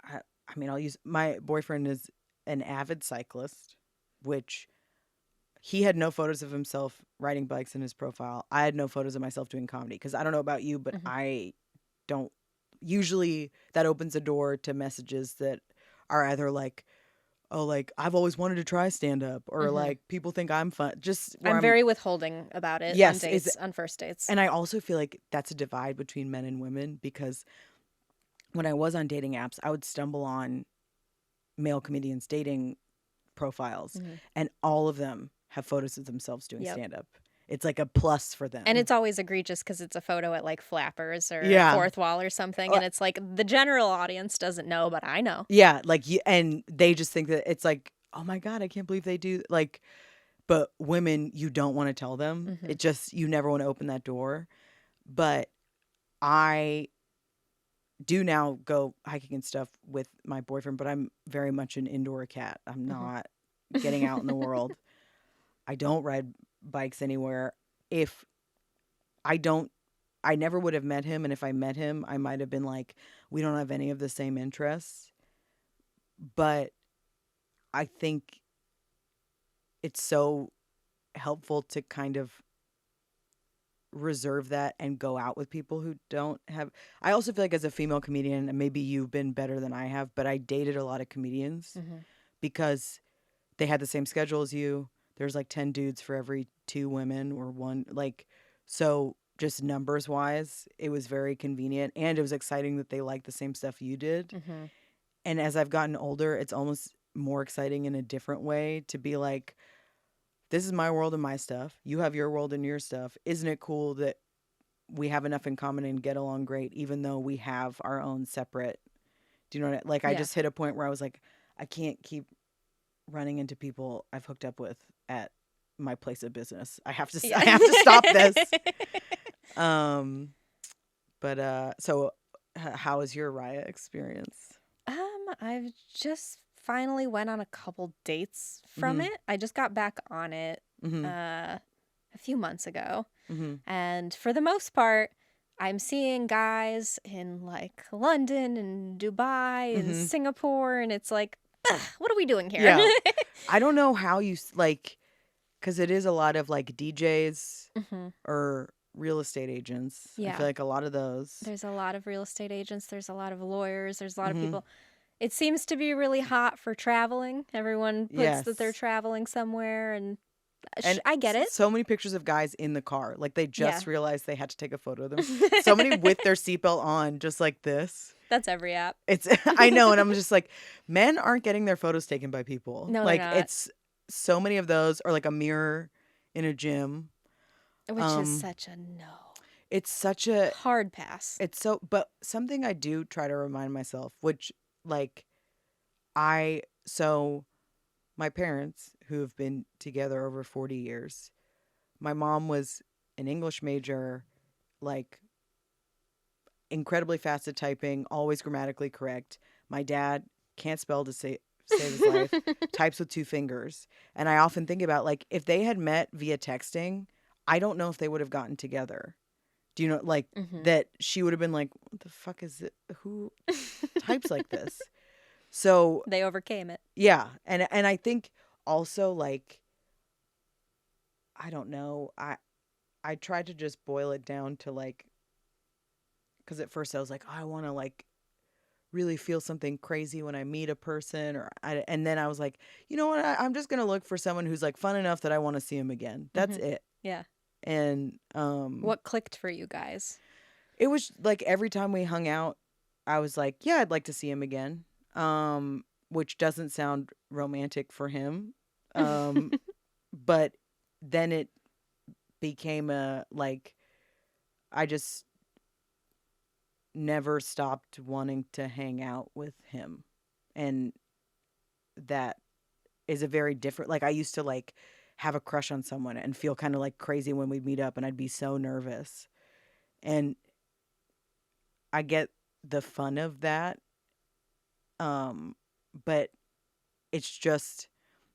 [SPEAKER 2] I mean, my boyfriend is an avid cyclist, which he had no photos of himself riding bikes in his profile. I had no photos of myself doing comedy because I don't know about you, but I don't. Usually that opens a door to messages that are either like, oh, like, I've always wanted to try stand up, or like, people think I'm fun. Just
[SPEAKER 1] I'm very withholding about it on dates, on first dates.
[SPEAKER 2] And I also feel like that's a divide between men and women because when I was on dating apps, I would stumble on male comedians dating profiles, and all of them have photos of themselves doing stand-up. It's like a plus for them.
[SPEAKER 1] And it's always egregious because it's a photo at like Flappers or Fourth Wall or something. And it's like the general audience doesn't know, but I know.
[SPEAKER 2] Yeah, like, and they just think that it's like, oh my God, I can't believe they do. Like, but women, you don't want to tell them. It just, you never want to open that door. But I do now go hiking and stuff with my boyfriend, but I'm very much an indoor cat. I'm not getting out in the world. I don't ride bikes anywhere. If I never would have met him. And if I met him, I might have been like, we don't have any of the same interests. But I think it's so helpful to kind of reserve that and go out with people who don't have. I also feel like as a female comedian, and maybe you've been better than I have, but I dated a lot of comedians because they had the same schedule as you. There's like 10 dudes for every 2 women or 1. Like, so just numbers wise, it was very convenient. And it was exciting that they liked the same stuff you did. And as I've gotten older, it's almost more exciting in a different way to be like, this is my world and my stuff. You have your world and your stuff. Isn't it cool that we have enough in common and get along great, even though we have our own separate, do you know what I, like, I just hit a point where I was like, I can't keep running into people I've hooked up with at my place of business. I have to
[SPEAKER 1] Yeah.
[SPEAKER 2] I have to stop this. Um but so how was your Raya experience?
[SPEAKER 1] I've just finally went on a couple dates from
[SPEAKER 2] Mhm.
[SPEAKER 1] it. I just got back on it
[SPEAKER 2] Mhm.
[SPEAKER 1] a few months ago.
[SPEAKER 2] Mhm.
[SPEAKER 1] And for the most part, I'm seeing guys in like London and Dubai and
[SPEAKER 2] Mhm.
[SPEAKER 1] Singapore, and it's like, ugh, what are we doing here?
[SPEAKER 2] Yeah. I don't know how you like cuz it is a lot of like DJs
[SPEAKER 1] hmm
[SPEAKER 2] or real estate agents. I feel
[SPEAKER 1] Yeah.
[SPEAKER 2] like a lot of those.
[SPEAKER 1] There's a lot of real estate agents, there's a lot of lawyers, there's a lot of
[SPEAKER 2] Mhm.
[SPEAKER 1] people. It seems to be really hot for traveling. Everyone puts that they're
[SPEAKER 2] Yes.
[SPEAKER 1] traveling somewhere, and
[SPEAKER 2] And
[SPEAKER 1] I get it.
[SPEAKER 2] so many pictures of guys in the car. Like they
[SPEAKER 1] Yeah.
[SPEAKER 2] just realized they had to take a photo of them. So many with their seatbelt on, just like this.
[SPEAKER 1] That's every app.
[SPEAKER 2] It's I know, and I'm just like, men aren't getting their photos taken by people.
[SPEAKER 1] No, they're
[SPEAKER 2] Like
[SPEAKER 1] not.
[SPEAKER 2] it's so many of those, or like a mirror in a gym.
[SPEAKER 1] Which is
[SPEAKER 2] Um,
[SPEAKER 1] such a no.
[SPEAKER 2] it's such a
[SPEAKER 1] Hard pass.
[SPEAKER 2] it's so but something I do try to remind myself, which like I so my parents who have been together over 40 years. My mom was an English major, like incredibly fast at typing, always grammatically correct. My dad can't spell to save his life, types with two fingers. And I often think about like if they had met via texting, I don't know if they would have gotten together. Do you know like
[SPEAKER 1] hmm
[SPEAKER 2] that she would have been like, what the fuck is it? Who types like this? So
[SPEAKER 1] They overcame it.
[SPEAKER 2] yeah. And I think also like I don't know. I tried to just boil it down to like because at first I was like, oh, I want to like really feel something crazy when I meet a person, and then I was like, you know what? I'm just gonna look for someone who's like fun enough that I want to see him again. That's
[SPEAKER 1] hmm
[SPEAKER 2] it.
[SPEAKER 1] Yeah.
[SPEAKER 2] And
[SPEAKER 1] What clicked for you guys?
[SPEAKER 2] it was like every time we hung out, I was like, yeah, I'd like to see him again. Which doesn't sound romantic for him. But then it became a like I just never stopped wanting to hang out with him. And that is a very different like I used to like have a crush on someone and feel kind of like crazy when we'd meet up and I'd be so nervous. And I get the fun of that. But it's just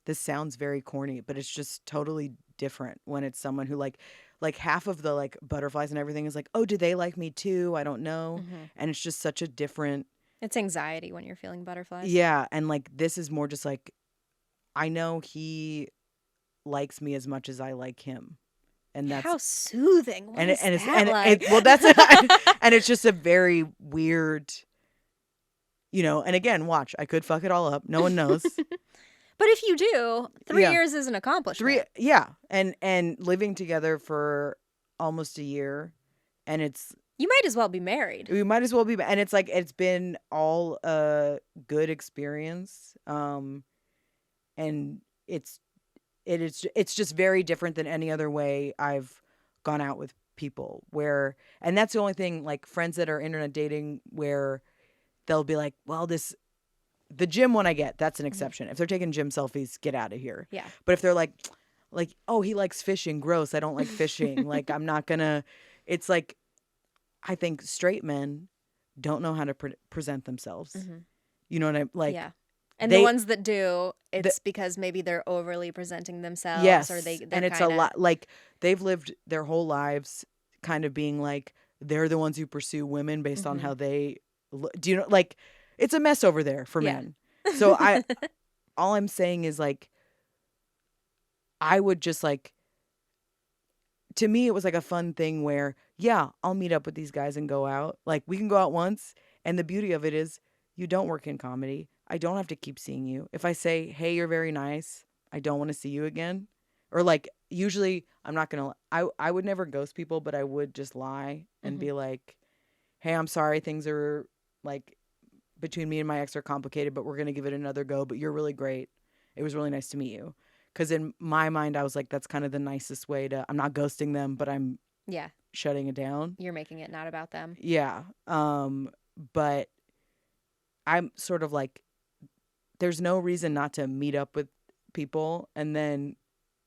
[SPEAKER 2] this sounds very corny, but it's just totally different when it's someone who like half of the like butterflies and everything is like, "Oh, do they like me too? I don't know."
[SPEAKER 1] hmm
[SPEAKER 2] And it's just such a different
[SPEAKER 1] It's anxiety when you're feeling butterflies.
[SPEAKER 2] yeah, and like this is more just like I know he likes me as much as I like him. And that's
[SPEAKER 1] How soothing. What is that
[SPEAKER 2] and it
[SPEAKER 1] like?
[SPEAKER 2] well that's and it's just a very weird, you know, and again, watch, I could fuck it all up. No one knows.
[SPEAKER 1] But if you do, 3
[SPEAKER 2] Yeah.
[SPEAKER 1] years is an accomplishment.
[SPEAKER 2] Yeah. And living together for almost a year and it's
[SPEAKER 1] You might as well be married.
[SPEAKER 2] we might as well be and it's like it's been all a good experience. And it's just very different than any other way I've gone out with people where and that's the only thing like friends that are internet dating where they'll be like, well, the gym one I get, that's an exception. If they're taking gym selfies, get out of here.
[SPEAKER 1] Yeah.
[SPEAKER 2] But if they're like, oh, he likes fishing, gross, I don't like fishing. Like I'm not gonna it's like I think straight men don't know how to present themselves.
[SPEAKER 1] hmm
[SPEAKER 2] You know what I'm like
[SPEAKER 1] Yeah. And the
[SPEAKER 2] they
[SPEAKER 1] ones that do,
[SPEAKER 2] the,
[SPEAKER 1] it's because maybe they're overly presenting themselves, or
[SPEAKER 2] yes,
[SPEAKER 1] they're
[SPEAKER 2] and it's a
[SPEAKER 1] kind of
[SPEAKER 2] lot like they've lived their whole lives kind of being like they're the ones who pursue women based on how they do you know like it's a mess over there for
[SPEAKER 1] yeah.
[SPEAKER 2] men. So I all I'm saying is like I would just like to me it was like a fun thing where yeah, I'll meet up with these guys and go out. Like we can go out once and the beauty of it is you don't work in comedy. I don't have to keep seeing you. If I say, "Hey, you're very nice. I don't want to see you again." Or like usually I'm not going to I would never ghost people, but I would just lie and be like, "Hey, I'm sorry things are like between me and my ex are complicated, but we're going to give it another go, but you're really great. It was really nice to meet you." Cuz in my mind I was like that's kind of the nicest way to I'm not ghosting them, but I'm
[SPEAKER 1] Yeah.
[SPEAKER 2] shutting it down.
[SPEAKER 1] You're making it not about them.
[SPEAKER 2] Yeah. But I'm sort of like there's no reason not to meet up with people, and then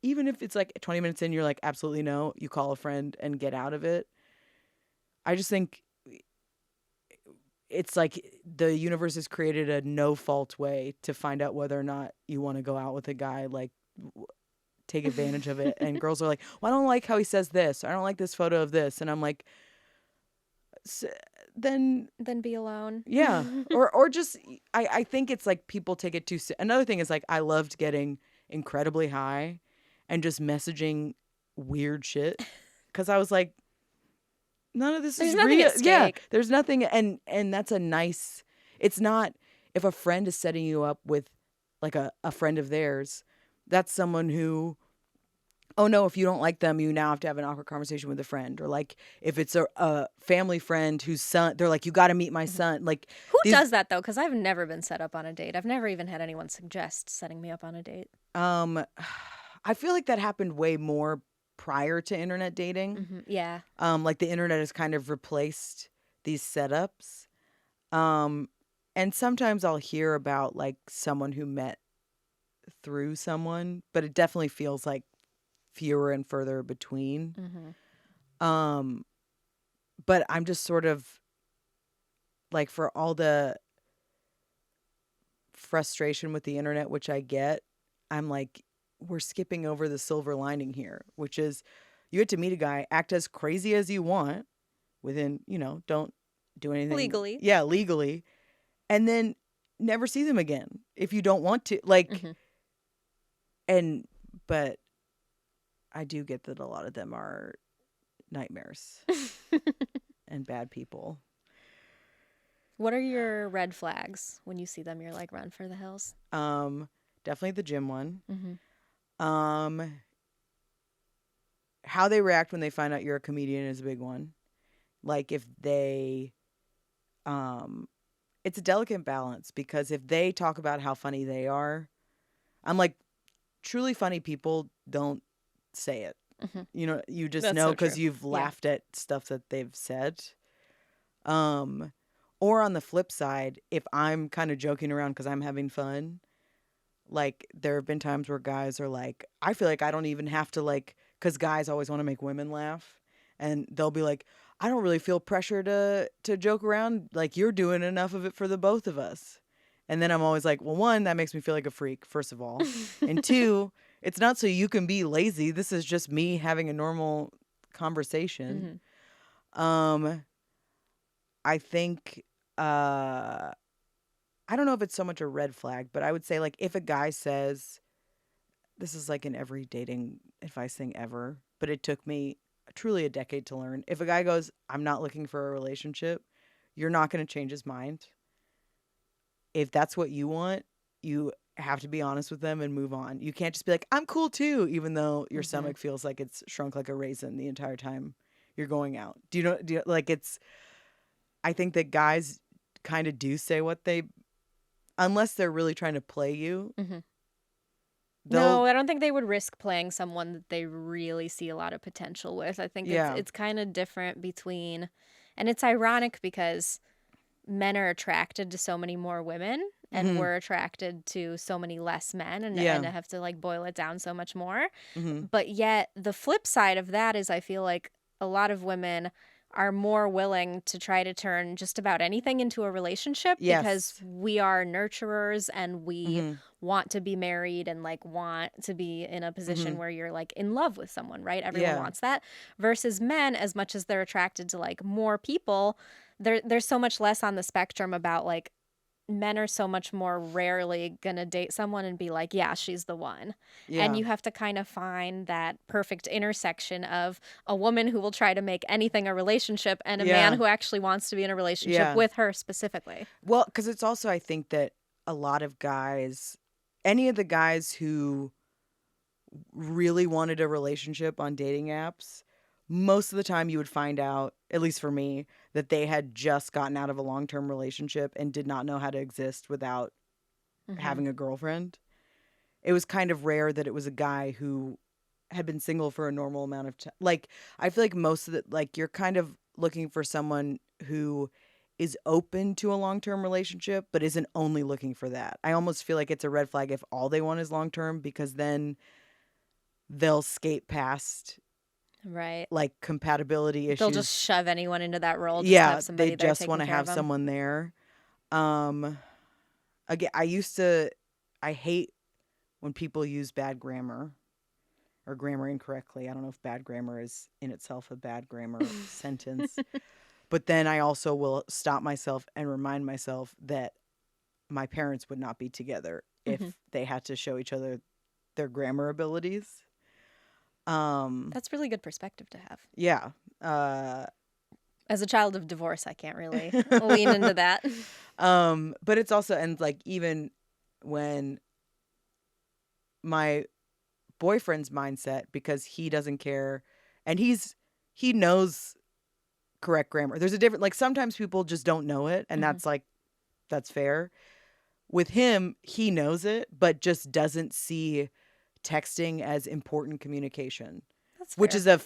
[SPEAKER 2] even if it's like 20 minutes in, you're like, absolutely no, you call a friend and get out of it. I just think it's like the universe has created a no fault way to find out whether or not you want to go out with a guy. Like, take advantage of it. And girls are like, well, I don't like how he says this. I don't like this photo of this. And I'm like, then
[SPEAKER 1] Then be alone.
[SPEAKER 2] yeah. Or just, I think it's like people take it too. Another thing is like, I loved getting incredibly high and just messaging weird shit. Cause I was like, none of this
[SPEAKER 1] There's
[SPEAKER 2] is
[SPEAKER 1] nothing
[SPEAKER 2] real.
[SPEAKER 1] at
[SPEAKER 2] Yeah.
[SPEAKER 1] stake.
[SPEAKER 2] There's nothing. And that's a nice, it's not, if a friend is setting you up with like a friend of theirs, that's someone who, oh no, if you don't like them, you now have to have an awkward conversation with a friend. Or like if it's a family friend whose son, they're like, you got to meet my son. Like,
[SPEAKER 1] Who does that though? Because I've never been set up on a date. I've never even had anyone suggest setting me up on a date.
[SPEAKER 2] I feel like that happened way more prior to internet dating.
[SPEAKER 1] Yeah.
[SPEAKER 2] Like the internet has kind of replaced these setups. And sometimes I'll hear about like someone who met through someone, but it definitely feels like fewer and further between. But I'm just sort of like, for all the frustration with the internet, which I get, I'm like, we're skipping over the silver lining here, which is you get to meet a guy, act as crazy as you want within, don't do anything
[SPEAKER 1] Legally.
[SPEAKER 2] Yeah, legally. And then never see them again if you don't want to. Like, but I do get that a lot of them are nightmares and bad people.
[SPEAKER 1] What are your red flags when you see them? You're like, run for the hills.
[SPEAKER 2] Definitely the gym one. How they react when they find out you're a comedian is a big one. Like if they, it's a delicate balance, because if they talk about how funny they are, I'm like, truly funny people don't say it. You just
[SPEAKER 1] That's
[SPEAKER 2] know
[SPEAKER 1] so
[SPEAKER 2] because
[SPEAKER 1] true.
[SPEAKER 2] you've laughed at stuff that they've said. Or on the flip side, if I'm kind of joking around because I'm having fun, like there have been times where guys are like, I feel like I don't even have to, like, because guys always want to make women laugh, and they'll be like, I don't really feel pressure to joke around, like you're doing enough of it for the both of us. And then I'm always like, well, one, that makes me feel like a freak, first of all. And two, it's not so you can be lazy. This is just me having a normal conversation. I think, I don't know if it's so much a red flag, but I would say, like, if a guy says, this is like in every dating advice thing ever, but it took me truly a decade to learn. If a guy goes, I'm not looking for a relationship, you're not going to change his mind. If that's what you want, you have to be honest with them and move on. You can't just be like, I'm cool too, even though your stomach feels like it's shrunk like a raisin the entire time you're going out. I think that guys kind of do say what they, unless they're really trying to play you.
[SPEAKER 1] No, I don't think they would risk playing someone that they really see a lot of potential with. I think it's kind of different between, and it's ironic because men are attracted to so many more women, and we're attracted to so many less men, and I have to like boil it down so much more. But yet the flip side of that is I feel like a lot of women are more willing to try to turn just about anything into a relationship because we are nurturers and we want to be married and like want to be in a position where you're like in love with someone, right? Everyone wants that. Versus men, as much as they're attracted to like more people, there's so much less on the spectrum about like men are so much more rarely gonna date someone and be like, yeah, she's the one. And you have to kind of find that perfect intersection of a woman who will try to make anything a relationship and a man who actually wants to be in a relationship with her specifically.
[SPEAKER 2] Well, because it's also, I think that a lot of guys, any of the guys who really wanted a relationship on dating apps, most of the time you would find out, at least for me, that they had just gotten out of a long-term relationship and did not know how to exist without having a girlfriend. It was kind of rare that it was a guy who had been single for a normal amount of time. Like, I feel like most of the, like, you're kind of looking for someone who is open to a long-term relationship but isn't only looking for that. I almost feel like it's a red flag if all they want is long-term, because then they'll skate past
[SPEAKER 1] Right.
[SPEAKER 2] like compatibility
[SPEAKER 1] They'll just
[SPEAKER 2] issues.
[SPEAKER 1] shove anyone into that role just to
[SPEAKER 2] Yeah,
[SPEAKER 1] have
[SPEAKER 2] they
[SPEAKER 1] somebody there
[SPEAKER 2] just
[SPEAKER 1] taking
[SPEAKER 2] want to
[SPEAKER 1] care of
[SPEAKER 2] have
[SPEAKER 1] them.
[SPEAKER 2] someone there. Again, I hate when people use bad grammar or grammar incorrectly. I don't know if bad grammar is in itself a bad grammar sentence. But then I also will stop myself and remind myself that my parents would not be together if they had to show each other their grammar abilities.
[SPEAKER 1] That's really good perspective to have.
[SPEAKER 2] Yeah.
[SPEAKER 1] As a child of divorce, I can't really lean into that.
[SPEAKER 2] But it's also, and like even when my boyfriend's mindset, because he doesn't care and he knows correct grammar. There's a different, like sometimes people just don't know it, and that's fair. With him, he knows it, but just doesn't see texting as important communication,
[SPEAKER 1] That's fair.
[SPEAKER 2] which is a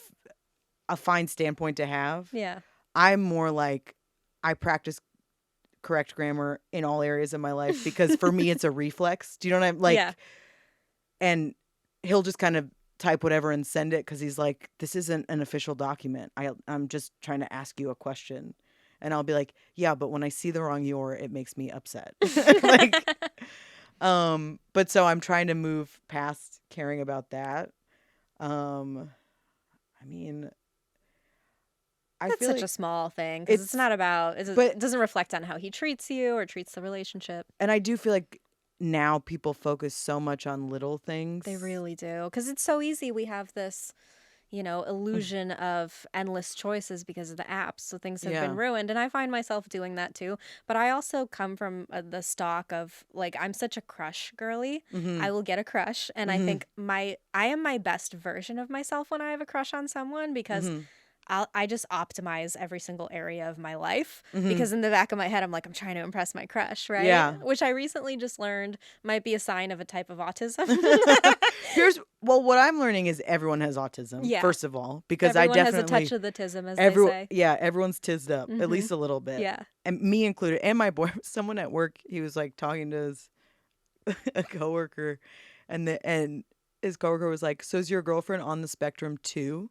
[SPEAKER 2] fine standpoint to have.
[SPEAKER 1] Yeah.
[SPEAKER 2] I'm more like, I practice correct grammar in all areas of my life because for me, it's a reflex. Do you know what I'm like?
[SPEAKER 1] Yeah.
[SPEAKER 2] And he'll just kind of type whatever and send it because he's like, this isn't an official document. I'm just trying to ask you a question. And I'll be like, yeah, but when I see the wrong "your," it makes me upset. Like, but so I'm trying to move past caring about that. I mean, I
[SPEAKER 1] That's
[SPEAKER 2] feel
[SPEAKER 1] such
[SPEAKER 2] like
[SPEAKER 1] a small thing because it's not about,
[SPEAKER 2] but
[SPEAKER 1] it doesn't reflect on how he treats you or treats the relationship.
[SPEAKER 2] and I do feel like now people focus so much on little things.
[SPEAKER 1] They really do. Because it's so easy. We have this, illusion of endless choices because of the apps. So things have been
[SPEAKER 2] Yeah.
[SPEAKER 1] ruined. And I find myself doing that too. But I also come from the stock of like, I'm such a crush girly. I will get a crush. And I think I am my best version of myself when I have a crush on someone because I just optimize every single area of my life because in the back of my head, I'm like, I'm trying to impress my crush, right?
[SPEAKER 2] Yeah.
[SPEAKER 1] Which I recently just learned might be a sign of a type of autism.
[SPEAKER 2] What I'm learning is everyone has autism,
[SPEAKER 1] Yeah.
[SPEAKER 2] first of all, because
[SPEAKER 1] Everyone
[SPEAKER 2] I
[SPEAKER 1] has a
[SPEAKER 2] definitely
[SPEAKER 1] touch of the tism, as they say.
[SPEAKER 2] yeah, everyone's tizzed up at least a little bit.
[SPEAKER 1] Yeah.
[SPEAKER 2] And me included, and my boy, someone at work, he was like talking to his a coworker, and his coworker was like, "So is your girlfriend on the spectrum too?"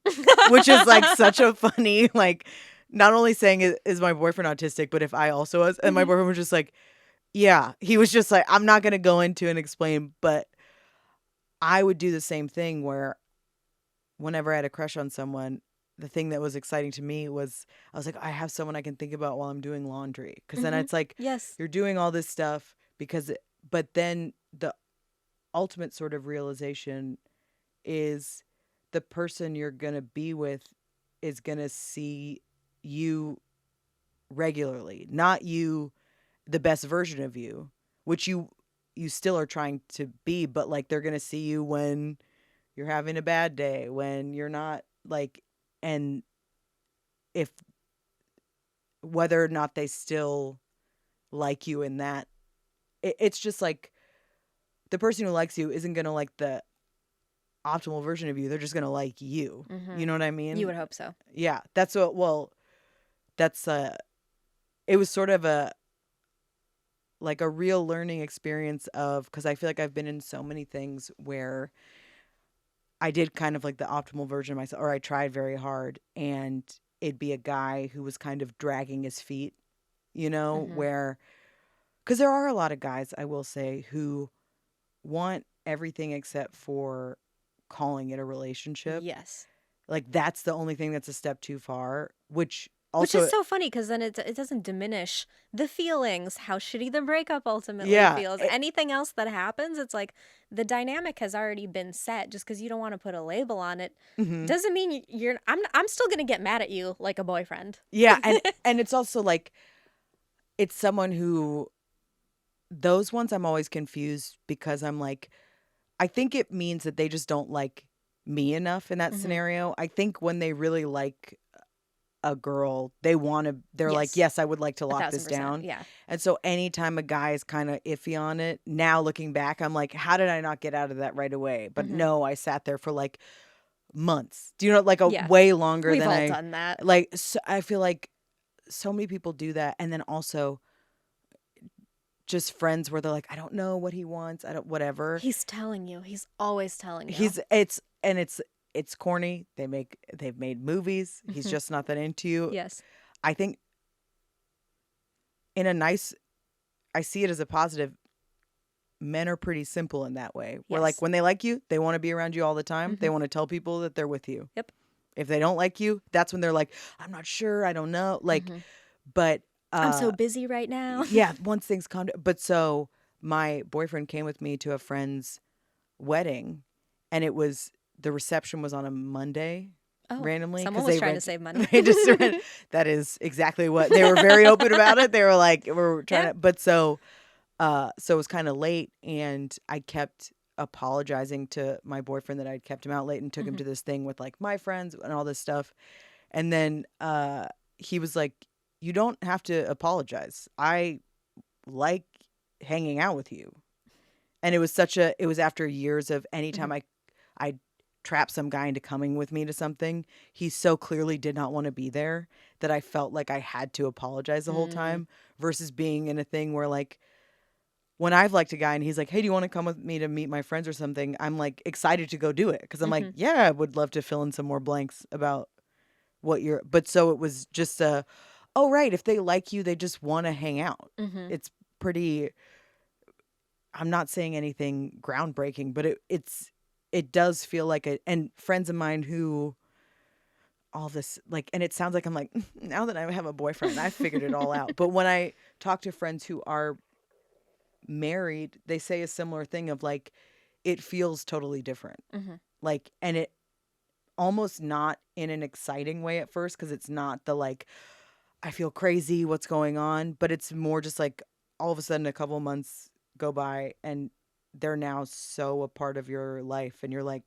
[SPEAKER 2] Which is like such a funny, like, not only saying is my boyfriend autistic, but if I also was, and my boyfriend was just like, yeah, he was just like, I'm not gonna go into and explain, but I would do the same thing where whenever I had a crush on someone, the thing that was exciting to me was I was like, I have someone I can think about while I'm doing laundry. Because then it's like,
[SPEAKER 1] Yes.
[SPEAKER 2] you're doing all this stuff but then the ultimate sort of realization is the person you're going to be with is going to see you regularly, not you, the best version of you, which you still are trying to be, but like they're going to see you when you're having a bad day, when you're not like, and if whether or not they still like you in that, it's just like the person who likes you isn't going to like the optimal version of you. They're just going to like you. You know what I mean?
[SPEAKER 1] You would hope so.
[SPEAKER 2] Yeah. That's what, well, that's, it was sort of like a real learning experience of, because I feel like I've been in so many things where I did kind of like the optimal version of myself, or I tried very hard, and it'd be a guy who was kind of dragging his feet, where, because there are a lot of guys, I will say, who want everything except for calling it a relationship.
[SPEAKER 1] Yes.
[SPEAKER 2] Like that's the only thing that's a step too far, which
[SPEAKER 1] Which
[SPEAKER 2] also,
[SPEAKER 1] is so funny because then it doesn't diminish the feelings, how shitty the breakup ultimately
[SPEAKER 2] Yeah,
[SPEAKER 1] feels. Anything else that happens, it's like the dynamic has already been set. Just because you don't want to put a label on it doesn't mean you're. I'm still gonna get mad at you like a boyfriend.
[SPEAKER 2] yeah, and it's also like it's someone who, those ones I'm always confused because I'm like, I think it means that they just don't like me enough in that scenario. I think when they really like a girl, they're like, yes, I would like to lock this
[SPEAKER 1] 1000%,
[SPEAKER 2] down.
[SPEAKER 1] yeah.
[SPEAKER 2] And so anytime a guy is kind of iffy on it, now looking back, I'm like, how did I not get out of that right away? But no, I sat there for like months. Do you know, like
[SPEAKER 1] Yeah.
[SPEAKER 2] way longer
[SPEAKER 1] We've
[SPEAKER 2] than
[SPEAKER 1] all done that.
[SPEAKER 2] like, so I feel like so many people do that. And then also just friends where they're like, I don't know what he wants. I don't, whatever.
[SPEAKER 1] He's telling you. He's always telling you.
[SPEAKER 2] It's corny. They've made movies. He's just not that into you.
[SPEAKER 1] Yes.
[SPEAKER 2] I think in a nice, I see it as a positive. Men are pretty simple in that way. Where like
[SPEAKER 1] Yes.
[SPEAKER 2] when they like you, they want to be around you all the time. They want to tell people that they're with you.
[SPEAKER 1] Yep.
[SPEAKER 2] If they don't like you, that's when they're like, I'm not sure. I don't know. Like, but
[SPEAKER 1] I'm so busy right now.
[SPEAKER 2] yeah, once things calm down. But so my boyfriend came with me to a friend's wedding, and the reception was on a Monday.
[SPEAKER 1] Oh,
[SPEAKER 2] Randomly,
[SPEAKER 1] someone
[SPEAKER 2] 'cause
[SPEAKER 1] was trying to save money.
[SPEAKER 2] They just that is exactly what they were, very open about it. They were like, we're trying
[SPEAKER 1] Yeah.
[SPEAKER 2] to, but so it was kind of late, and I kept apologizing to my boyfriend that I'd kept him out late and took him to this thing with like my friends and all this stuff. And then he was like, you don't have to apologize. I like hanging out with you. And it was after years of anytime I trap some guy into coming with me to something, he so clearly did not want to be there that I felt like I had to apologize the whole time, versus being in a thing where like, when I've liked a guy and he's like, hey, do you want to come with me to meet my friends or something? I'm like excited to go do it. Cause I'm like, yeah, I would love to fill in some more blanks about but so it was just oh, right. If they like you, they just want to hang out. It's pretty, I'm not saying anything groundbreaking, but it does feel like and friends of mine who all this like, and it sounds like I'm like, now that I have a boyfriend, I figured it all out. But when I talk to friends who are married, they say a similar thing of like, it feels totally different. Like, and it almost not in an exciting way at first, because it's not the like, I feel crazy, what's going on, but it's more just like all of a sudden a couple months go by and they're now so a part of your life, and you're like,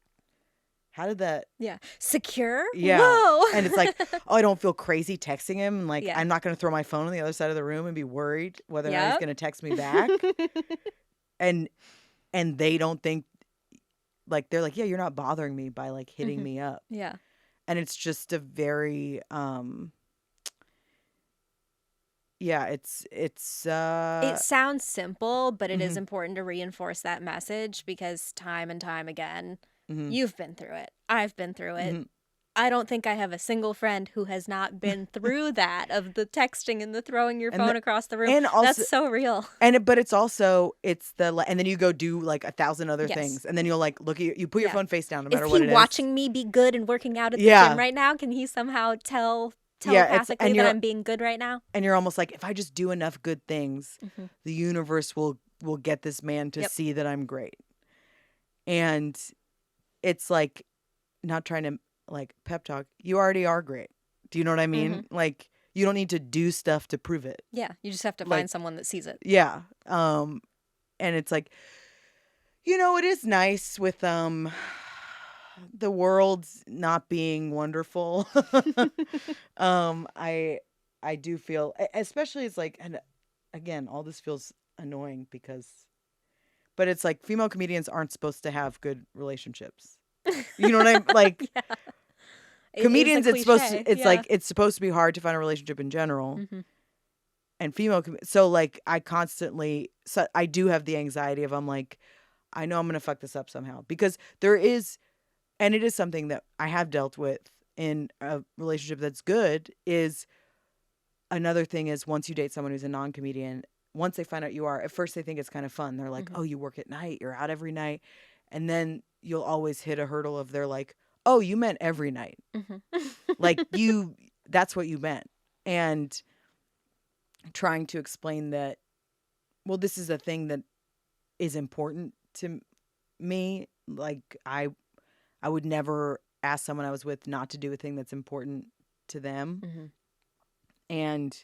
[SPEAKER 2] how did that?
[SPEAKER 1] Yeah. Secure?
[SPEAKER 2] Yeah.
[SPEAKER 1] Whoa.
[SPEAKER 2] And it's like, oh, I don't feel crazy texting him. Like,
[SPEAKER 1] Yeah.
[SPEAKER 2] I'm not going to throw my phone on the other side of the room and be worried whether or not he's
[SPEAKER 1] Yep.
[SPEAKER 2] going to text me back. and they don't think, like, they're like, yeah, you're not bothering me by like hitting me up.
[SPEAKER 1] Yeah.
[SPEAKER 2] And it's just a very yeah,
[SPEAKER 1] It sounds simple, but it is important to reinforce that message, because time and time again, you've been through it. I've been through it. I don't think I have a single friend who has not been through that, of the texting and the throwing your phone across the room.
[SPEAKER 2] and also,
[SPEAKER 1] that's so real.
[SPEAKER 2] but it's also, and then you go do like 1,000 other
[SPEAKER 1] Yes.
[SPEAKER 2] things, and then you'll like look at you put your
[SPEAKER 1] Yeah.
[SPEAKER 2] phone face down no
[SPEAKER 1] Is
[SPEAKER 2] matter what
[SPEAKER 1] he
[SPEAKER 2] it is.
[SPEAKER 1] watching me be good and working out at the
[SPEAKER 2] Yeah.
[SPEAKER 1] gym right now? Can he somehow tell
[SPEAKER 2] Yeah,
[SPEAKER 1] telepathically that I'm being good right now?
[SPEAKER 2] And you're almost like, if I just do enough good things, the universe will get this man to see that I'm great. And it's like, not trying to like pep talk, you already are great. Do you know what I mean? Like, you don't need to do stuff to prove it.
[SPEAKER 1] Yeah, you just have to
[SPEAKER 2] Like,
[SPEAKER 1] find someone that sees it.
[SPEAKER 2] Yeah. And it's like, it is nice with the world's not being wonderful. I do feel, especially, it's like, and again, all this feels annoying but it's like, female comedians aren't supposed to have good relationships. You know what I'm like?
[SPEAKER 1] Yeah.
[SPEAKER 2] Comedians,
[SPEAKER 1] It is a
[SPEAKER 2] it's supposed
[SPEAKER 1] cliche.
[SPEAKER 2] to, it's
[SPEAKER 1] Yeah.
[SPEAKER 2] like, it's supposed to be hard to find a relationship in general. And so like, I do have the anxiety of, I'm like, I know I'm gonna fuck this up somehow, because there is, and it is something that I have dealt with in a relationship that's good, is another thing is, once you date someone who's a non-comedian, once they find out you are, at first they think it's kind of fun. They're like, oh, you work at night, you're out every night. And then you'll always hit a hurdle of, they're like, oh, you meant every night. Like, that's what you meant. And trying to explain that, well, this is a thing that is important to me. Like, I would never ask someone I was with not to do a thing that's important to them. And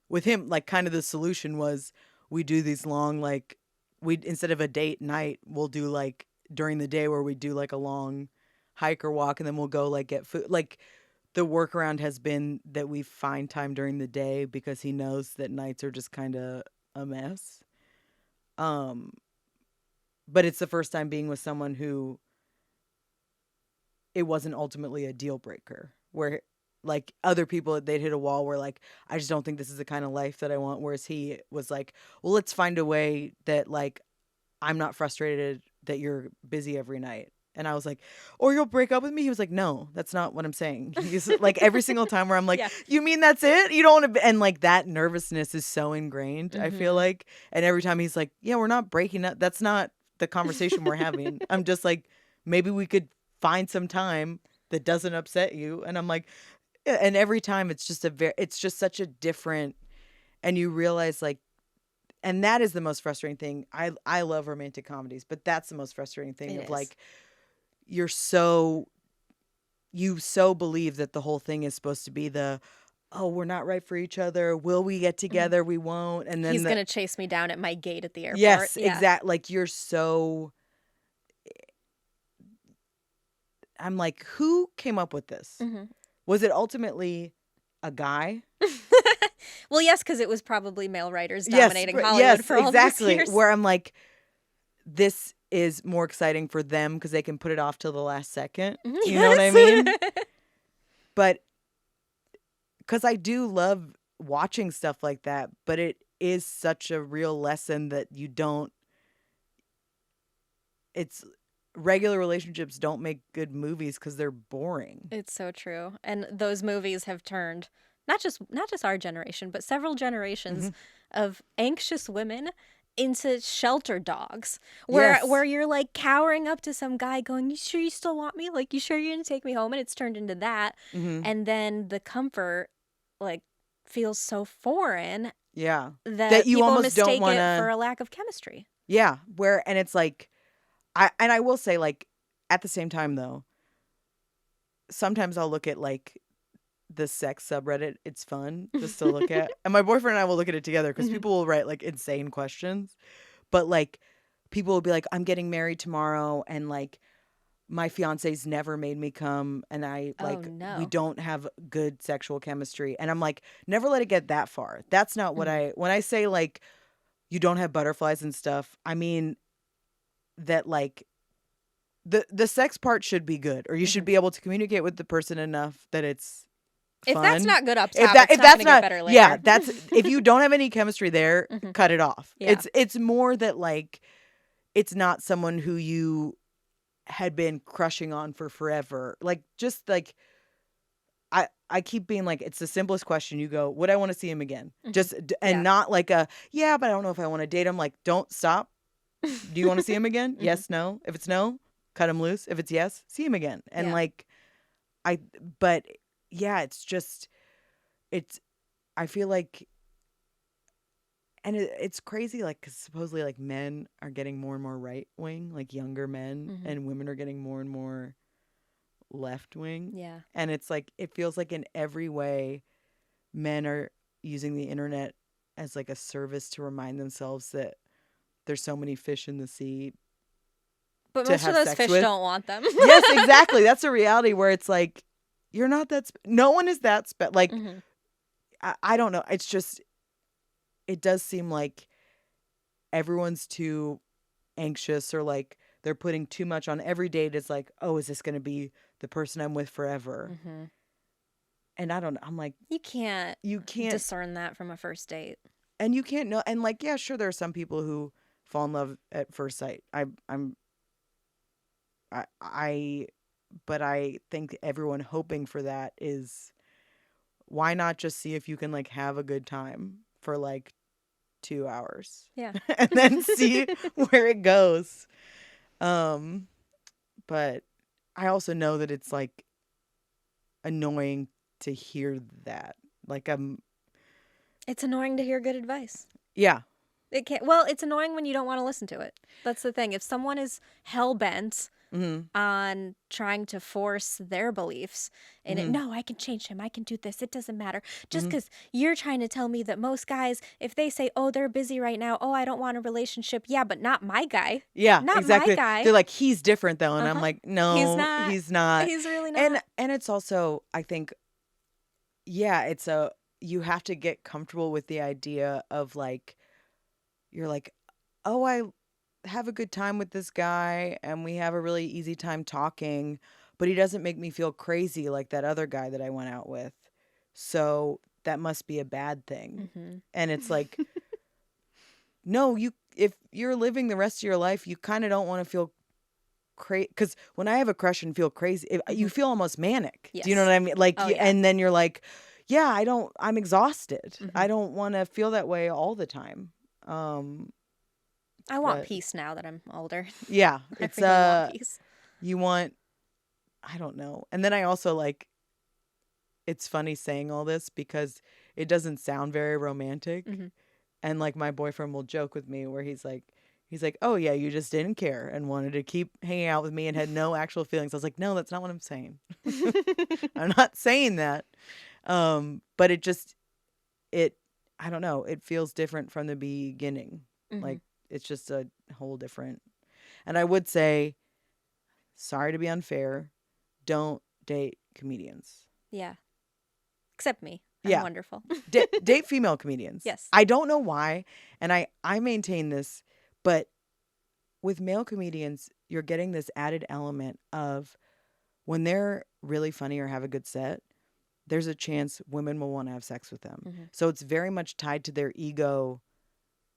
[SPEAKER 2] with him, like, kind of the solution was, we do these long, like, instead of a date night, we'll do like during the day where we do like a long hike or walk, and then we'll go like get food. Like, the workaround has been that we find time during the day, because he knows that nights are just kind of a mess. But it's the first time being with someone who it wasn't ultimately a deal breaker, where like other people, they'd hit a wall where like, I just don't think this is the kind of life that I want. Whereas he was like, well, let's find a way that like I'm not frustrated that you're busy every night. And I was like, or you'll break up with me? He was like, no, that's not what I'm saying. He's like, every single time where I'm like,
[SPEAKER 1] Yeah.
[SPEAKER 2] you mean that's it? You don't want to, and like that nervousness is so ingrained, I feel like. And every time he's like, yeah, we're not breaking up. That's not the conversation we're having. I'm just like, maybe we could find some time that doesn't upset you. And I'm like, yeah. And every time it's just it's just such a different, and you realize like, and that is the most frustrating thing. I love romantic comedies, but that's the most frustrating thing
[SPEAKER 1] It
[SPEAKER 2] of
[SPEAKER 1] is.
[SPEAKER 2] like, you so believe that the whole thing is supposed to be the, oh, we're not right for each other. Will we get together? We won't. And then
[SPEAKER 1] He's going to chase me down at my gate at the airport.
[SPEAKER 2] yes,
[SPEAKER 1] Yeah.
[SPEAKER 2] exact. Like you're so, I'm like, who came up with this? Was it ultimately a guy?
[SPEAKER 1] Well, yes, because it was probably male writers
[SPEAKER 2] Yes,
[SPEAKER 1] dominating
[SPEAKER 2] yes,
[SPEAKER 1] Hollywood for all
[SPEAKER 2] exactly.
[SPEAKER 1] these years.
[SPEAKER 2] Where I'm like, this is more exciting for them because they can put it off till the last second. You know what I mean? But because I do love watching stuff like that, but it is such a real lesson that you don't, it's regular relationships don't make good movies because they're boring.
[SPEAKER 1] It's so true. And those movies have turned not just our generation, but several generations of anxious women into shelter dogs where
[SPEAKER 2] Yes.
[SPEAKER 1] where you're like cowering up to some guy going, you sure you still want me? Like, you sure you're gonna take me home? And it's turned into that. And then the comfort like feels so foreign
[SPEAKER 2] Yeah.
[SPEAKER 1] that
[SPEAKER 2] you
[SPEAKER 1] people
[SPEAKER 2] almost don't
[SPEAKER 1] mistake
[SPEAKER 2] want
[SPEAKER 1] it for
[SPEAKER 2] to.
[SPEAKER 1] a lack of chemistry.
[SPEAKER 2] Yeah. Where, and it's like, I will say, like, at the same time, though, sometimes I'll look at, like, the sex subreddit. It's fun just to look at. And my boyfriend and I will look at it together because people will write, like, insane questions. But, like, people will be like, I'm getting married tomorrow, and, like, my fiance's never made me come, and I, like, we don't have good sexual chemistry. And I'm like, never let it get that far. That's not what when I say, like, you don't have butterflies and stuff, I mean that, like, the sex part should be good, or you should be able to communicate with the person enough that it's fun.
[SPEAKER 1] If that's not good up top,
[SPEAKER 2] if
[SPEAKER 1] it's not
[SPEAKER 2] that's
[SPEAKER 1] gonna get better later.
[SPEAKER 2] yeah, that's if you don't have any chemistry there, cut it off.
[SPEAKER 1] Yeah.
[SPEAKER 2] It's more that like it's not someone who you had been crushing on for forever. Like, just like I keep being like, it's the simplest question. You go, would I want to see him again? Just and not like a yeah, but I don't know if I want to date him. Like, don't stop. Do you want to see him again? Yes, no. If it's no, cut him loose. If it's yes, see him again. And like, but yeah, it's just, I feel like, and it's crazy, like, because supposedly, like, men are getting more and more right wing, like younger men, and women are getting more and more left wing.
[SPEAKER 1] Yeah.
[SPEAKER 2] And it's like, it feels like in every way, men are using the internet as like a service to remind themselves that there's so many fish in the sea.
[SPEAKER 1] But most of those fish don't want them.
[SPEAKER 2] Yes, exactly. That's a reality where it's like, you're not that, no one is that, like, I don't know. It's just, it does seem like everyone's too anxious, or like they're putting too much on every date. It's like, oh, is this going to be the person I'm with forever? And I don't know. I'm like,
[SPEAKER 1] you can't discern that from a first date.
[SPEAKER 2] And you can't know. And like, yeah, sure, there are some people who fall in love at first sight. But I think everyone hoping for that is, why not just see if you can like have a good time for like 2 hours?
[SPEAKER 1] Yeah.
[SPEAKER 2] And then see where it goes. But I also know that it's like annoying to hear that. Like,
[SPEAKER 1] it's annoying to hear good advice.
[SPEAKER 2] Yeah.
[SPEAKER 1] It can't. Well, it's annoying when you don't want to listen to it. That's the thing. If someone is hell bent on trying to force their beliefs in it, no, I can change him. I can do this. It doesn't matter. Just because you're trying to tell me that most guys, if they say, "Oh, they're busy right now. Oh, I don't want a relationship." Yeah, but not my guy.
[SPEAKER 2] Yeah,
[SPEAKER 1] not
[SPEAKER 2] exactly.
[SPEAKER 1] my guy.
[SPEAKER 2] They're like, he's different though, and I'm like, no, he's not.
[SPEAKER 1] He's really not.
[SPEAKER 2] And it's also, I think, yeah, you have to get comfortable with the idea of like, you're like, oh, I have a good time with this guy and we have a really easy time talking, but he doesn't make me feel crazy like that other guy that I went out with. So that must be a bad thing.
[SPEAKER 1] Mm-hmm.
[SPEAKER 2] And it's like, no, if you're living the rest of your life, you kind of don't want to feel crazy. Because when I have a crush and feel crazy, you feel almost manic.
[SPEAKER 1] Yes.
[SPEAKER 2] Do you know what I mean? Like,
[SPEAKER 1] Oh, yeah.
[SPEAKER 2] and then you're like, yeah, I'm exhausted.
[SPEAKER 1] Mm-hmm.
[SPEAKER 2] I don't want to feel that way all the time.
[SPEAKER 1] I want
[SPEAKER 2] but-
[SPEAKER 1] peace now that I'm older.
[SPEAKER 2] Yeah,
[SPEAKER 1] I
[SPEAKER 2] it's
[SPEAKER 1] really want peace.
[SPEAKER 2] you want, I don't know. And then I also like, it's funny saying all this because it doesn't sound very romantic.
[SPEAKER 1] Mhm.
[SPEAKER 2] And like my boyfriend will joke with me where he's like, oh yeah, you just didn't care and wanted to keep hanging out with me and had no actual feelings. I was like, no, that's not what I'm saying. I'm not saying that. But I don't know. It feels different from the beginning.
[SPEAKER 1] Mhm.
[SPEAKER 2] Like it's just a whole different. And I would say, sorry to be unfair, don't date comedians.
[SPEAKER 1] Yeah. Except me. I'm
[SPEAKER 2] Yeah.
[SPEAKER 1] wonderful.
[SPEAKER 2] Date female comedians.
[SPEAKER 1] Yes.
[SPEAKER 2] I don't know why, and I maintain this, but with male comedians, you're getting this added element of when they're really funny or have a good set, there's a chance women will want to have sex with them.
[SPEAKER 1] Mm-hmm.
[SPEAKER 2] So it's very much tied to their ego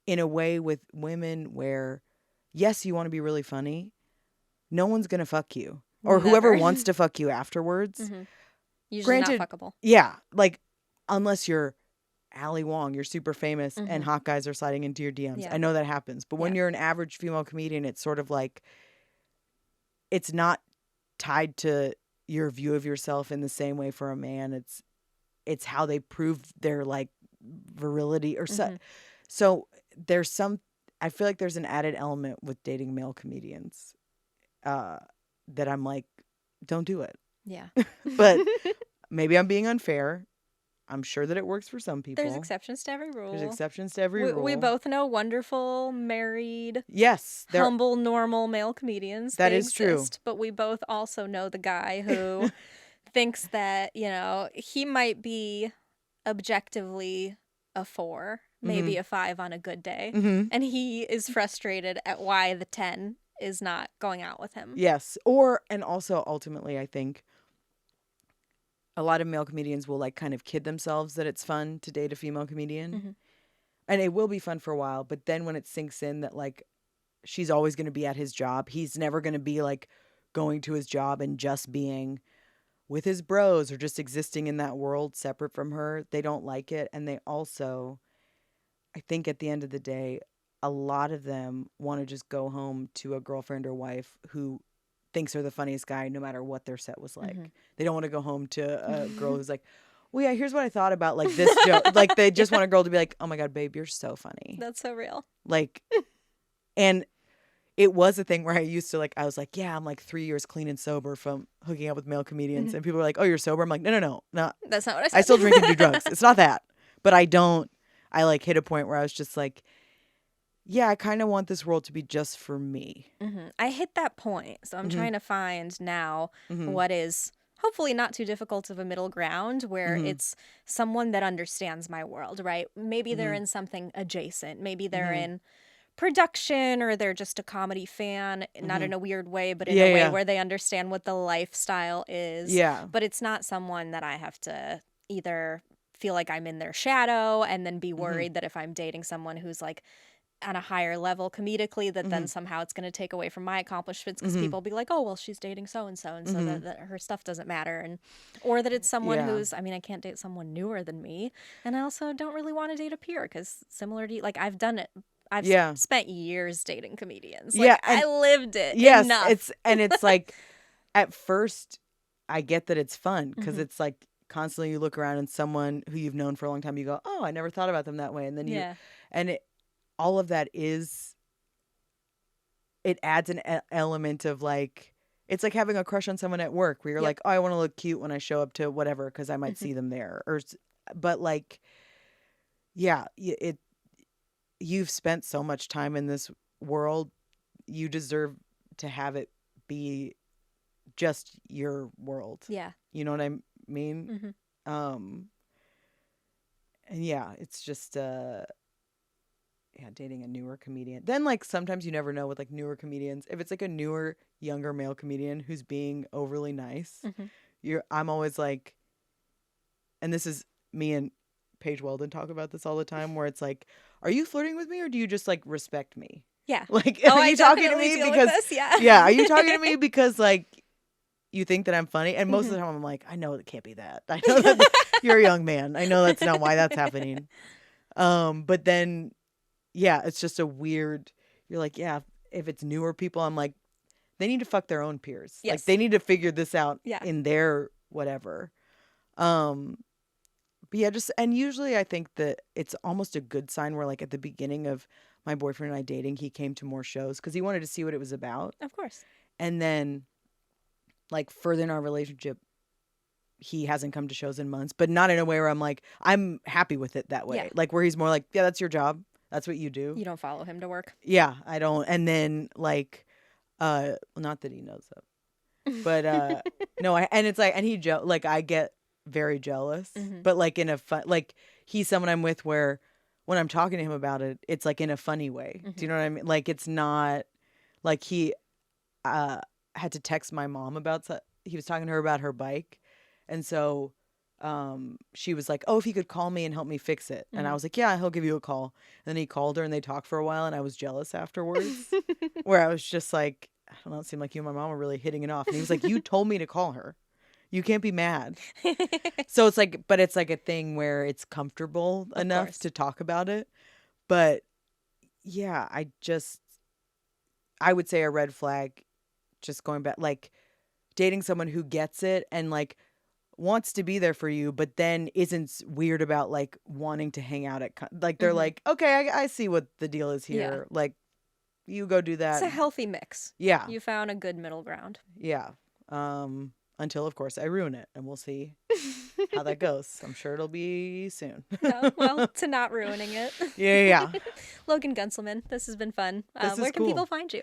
[SPEAKER 2] in a way with women where, yes, you want to be really funny. No one's going to fuck you. Or whoever
[SPEAKER 1] Never.
[SPEAKER 2] wants to fuck you afterwards.
[SPEAKER 1] Mm-hmm. Usually
[SPEAKER 2] Granted,
[SPEAKER 1] not fuckable.
[SPEAKER 2] Yeah. Like, unless you're Ali Wong, you're super famous
[SPEAKER 1] Mhm.
[SPEAKER 2] and hot guys are sliding into your DMs.
[SPEAKER 1] Yeah.
[SPEAKER 2] I know that happens. But when
[SPEAKER 1] Yeah.
[SPEAKER 2] you're an average female comedian, it's sort of like, it's not tied to your view of yourself in the same way for a man. It's how they prove their like virility or so.
[SPEAKER 1] Mhm.
[SPEAKER 2] So I feel like there's an added element with dating male comedians that I'm like, don't do it.
[SPEAKER 1] Yeah.
[SPEAKER 2] But maybe I'm being unfair. I'm sure that it works for some people.
[SPEAKER 1] There's exceptions to every rule.
[SPEAKER 2] There's exceptions to every rule.
[SPEAKER 1] We both know wonderful, married,
[SPEAKER 2] Yes,
[SPEAKER 1] humble, normal male comedians.
[SPEAKER 2] That
[SPEAKER 1] They
[SPEAKER 2] is true.
[SPEAKER 1] exist, but we both also know the guy who thinks that, he might be objectively a 4, maybe a 5 on a good day.
[SPEAKER 2] Mm-hmm.
[SPEAKER 1] And he is frustrated at why the 10 is not going out with him.
[SPEAKER 2] Yes. And also ultimately, I think a lot of male comedians will like kind of kid themselves that it's fun to date a female comedian.
[SPEAKER 1] Mhm.
[SPEAKER 2] And it will be fun for a while. But then when it sinks in that like she's always going to be at his job, he's never going to be like going to his job and just being with his bros or just existing in that world separate from her. They don't like it. And they also, I think at the end of the day, a lot of them want to just go home to a girlfriend or wife who thinks they're the funniest guy no matter what their set was like.
[SPEAKER 1] Mhm.
[SPEAKER 2] They don't want to go home to a girl who's like, well, yeah, here's what I thought about like this joke. Like they just want a girl to be like, oh my God, babe, you're so funny.
[SPEAKER 1] That's so real.
[SPEAKER 2] Like, and it was a thing where I used to like, I was like, yeah, I'm like 3 years clean and sober from hooking up with male comedians. And people were like, oh, you're sober? I'm like, no.
[SPEAKER 1] That's not what I said.
[SPEAKER 2] I still drink and do drugs. It's not that. But I like hit a point where I was just like, yeah, I kind of want this world to be just for me.
[SPEAKER 1] Mhm. I hit that point. So I'm
[SPEAKER 2] Mhm.
[SPEAKER 1] trying to find now
[SPEAKER 2] Mhm.
[SPEAKER 1] what is hopefully not too difficult of a middle ground where
[SPEAKER 2] Mhm.
[SPEAKER 1] it's someone that understands my world, right? Maybe they're
[SPEAKER 2] Mhm.
[SPEAKER 1] in something adjacent. Maybe they're
[SPEAKER 2] Mhm.
[SPEAKER 1] in production or they're just a comedy fan, not in a weird way, but in
[SPEAKER 2] Yeah,
[SPEAKER 1] a way
[SPEAKER 2] yeah.
[SPEAKER 1] where they understand what the lifestyle is.
[SPEAKER 2] Yeah.
[SPEAKER 1] But it's not someone that I have to either feel like I'm in their shadow and then be worried that if I'm dating someone who's like on a higher level comedically that then somehow it's going to take away from my accomplishments because people will be like, oh, well, she's dating so and so that her stuff doesn't matter. And or that it's someone
[SPEAKER 2] Yeah.
[SPEAKER 1] who's, I mean, I can't date someone newer than me, and I also don't really want to date a peer because similar to you, like I've done it. I've
[SPEAKER 2] Yeah.
[SPEAKER 1] spent years dating comedians.
[SPEAKER 2] Yeah,
[SPEAKER 1] Like
[SPEAKER 2] and-
[SPEAKER 1] I lived it
[SPEAKER 2] Yes,
[SPEAKER 1] enough.
[SPEAKER 2] it's like at first I get that it's fun because
[SPEAKER 1] Mhm.
[SPEAKER 2] it's like constantly you look around and someone who you've known for a long time, you go, oh, I never thought about them that way. And then
[SPEAKER 1] Yeah.
[SPEAKER 2] all of that it adds an element of like, it's like having a crush on someone at work where you're
[SPEAKER 1] Yep.
[SPEAKER 2] like, oh, I want to look cute when I show up to whatever because I might see them there. But like, yeah, you've spent so much time in this world, you deserve to have it be just your world.
[SPEAKER 1] Yeah.
[SPEAKER 2] You know what I mean?
[SPEAKER 1] Mhm.
[SPEAKER 2] And yeah, it's just yeah, dating a newer comedian. Then like sometimes you never know with like newer comedians. If it's like a newer, younger male comedian who's being overly nice,
[SPEAKER 1] Mhm.
[SPEAKER 2] I'm always like, and this is me and Paige Weldon talk about this all the time, where it's like, are you flirting with me or do you just like respect me?
[SPEAKER 1] Yeah.
[SPEAKER 2] Like,
[SPEAKER 1] Oh,
[SPEAKER 2] are
[SPEAKER 1] I
[SPEAKER 2] you talking to
[SPEAKER 1] definitely
[SPEAKER 2] me
[SPEAKER 1] deal with
[SPEAKER 2] because,
[SPEAKER 1] this, yeah.
[SPEAKER 2] yeah, are you talking to me because like you think that I'm funny? And most of the
[SPEAKER 1] Mhm.
[SPEAKER 2] time I'm like, I know it can't be that. I know that you're a young man. I know that's not why that's happening. But then, yeah, it's just a weird, you're like, yeah, if it's newer people, I'm like, they need to fuck their own peers. Like
[SPEAKER 1] Yes.
[SPEAKER 2] they need to figure this out
[SPEAKER 1] Yeah.
[SPEAKER 2] in their whatever. But yeah, just, and usually I think that it's almost a good sign where like at the beginning of my boyfriend and I dating, he came to more shows because he wanted to see what it was about.
[SPEAKER 1] Of course.
[SPEAKER 2] And then like further in our relationship, he hasn't come to shows in months, but not in a way where I'm like, I'm happy with it that way.
[SPEAKER 1] Yeah.
[SPEAKER 2] Like where he's more like, yeah, that's your job. That's what you do.
[SPEAKER 1] You don't follow him to work.
[SPEAKER 2] Yeah, I don't. And then like, well, not that he knows that, but no, and it's like, and like I get very jealous,
[SPEAKER 1] Mhm.
[SPEAKER 2] but like in a fun, like he's someone I'm with where when I'm talking to him about it, it's like in a funny way. Do you know what I mean? Like it's not like he had to text my mom about he was talking to her about her bike, and so she was like, oh, if he could call me and help me fix it. And I was like, yeah, he'll give you a call. And then he called her and they talked for a while, and I was jealous afterwards where I was just like, I don't know, it seemed like you and my mom were really hitting it off. And he was like, you told me to call her, you can't be mad. So it's like, but it's like a thing where it's comfortable enough
[SPEAKER 1] course.
[SPEAKER 2] to talk about it. But yeah, I would say a red flag, just going back, like dating someone who gets it and like wants to be there for you, but then isn't weird about like wanting to hang out at, like they're like, okay, I see what the deal is here.
[SPEAKER 1] Yeah.
[SPEAKER 2] Like you go do that.
[SPEAKER 1] It's a healthy mix.
[SPEAKER 2] Yeah.
[SPEAKER 1] You found a good middle ground.
[SPEAKER 2] Yeah. Until of course I ruin it, and we'll see how that goes. I'm sure it'll be soon.
[SPEAKER 1] No, well, to not ruining it.
[SPEAKER 2] Yeah.
[SPEAKER 1] Logan Guntzelman, this has been fun.
[SPEAKER 2] This is
[SPEAKER 1] Where can
[SPEAKER 2] cool.
[SPEAKER 1] people find you?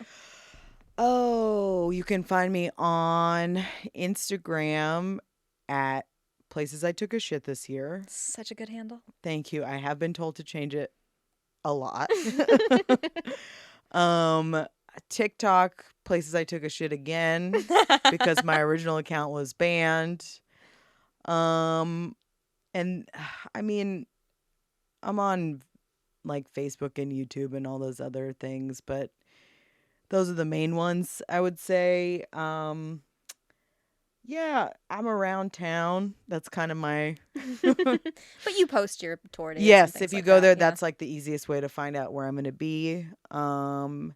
[SPEAKER 2] Oh, you can find me on Instagram at Places I Took a Shit This Year.
[SPEAKER 1] Such a good handle.
[SPEAKER 2] Thank you. I have been told to change it a lot. TikTok, Places I Took a Shit Again, because my original account was banned. And I mean, I'm on like Facebook and YouTube and all those other things, but those are the main ones, I would say. Yeah, I'm around town. That's kind of my...
[SPEAKER 1] But you post your tour dates.
[SPEAKER 2] Yes,
[SPEAKER 1] and things
[SPEAKER 2] if you
[SPEAKER 1] like
[SPEAKER 2] go
[SPEAKER 1] that,
[SPEAKER 2] there,
[SPEAKER 1] yeah.
[SPEAKER 2] that's like the easiest way to find out where I'm going to be. And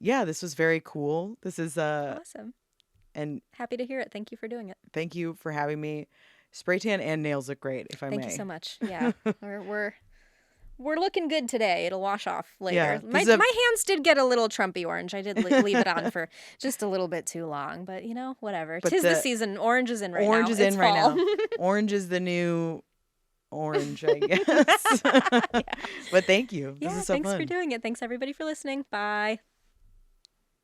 [SPEAKER 2] yeah, this was very cool. This is
[SPEAKER 1] Awesome.
[SPEAKER 2] and
[SPEAKER 1] Happy to hear it. Thank you for doing it.
[SPEAKER 2] thank you for having me. Spray tan and nails look great, if I may.
[SPEAKER 1] Thank you so much. Yeah, we're looking good today. It'll wash off later.
[SPEAKER 2] Yeah,
[SPEAKER 1] My hands did get a little Trumpy orange. I did leave it on for just a little bit too long, but you know, whatever.
[SPEAKER 2] But
[SPEAKER 1] 'Tis the season. Orange is in right now.
[SPEAKER 2] Orange is in
[SPEAKER 1] It's
[SPEAKER 2] right
[SPEAKER 1] fall.
[SPEAKER 2] now. Orange is the new orange, I guess.
[SPEAKER 1] Yeah.
[SPEAKER 2] But thank you. This
[SPEAKER 1] Yeah,
[SPEAKER 2] is so
[SPEAKER 1] thanks
[SPEAKER 2] fun.
[SPEAKER 1] for doing it. Thanks everybody for listening. Bye.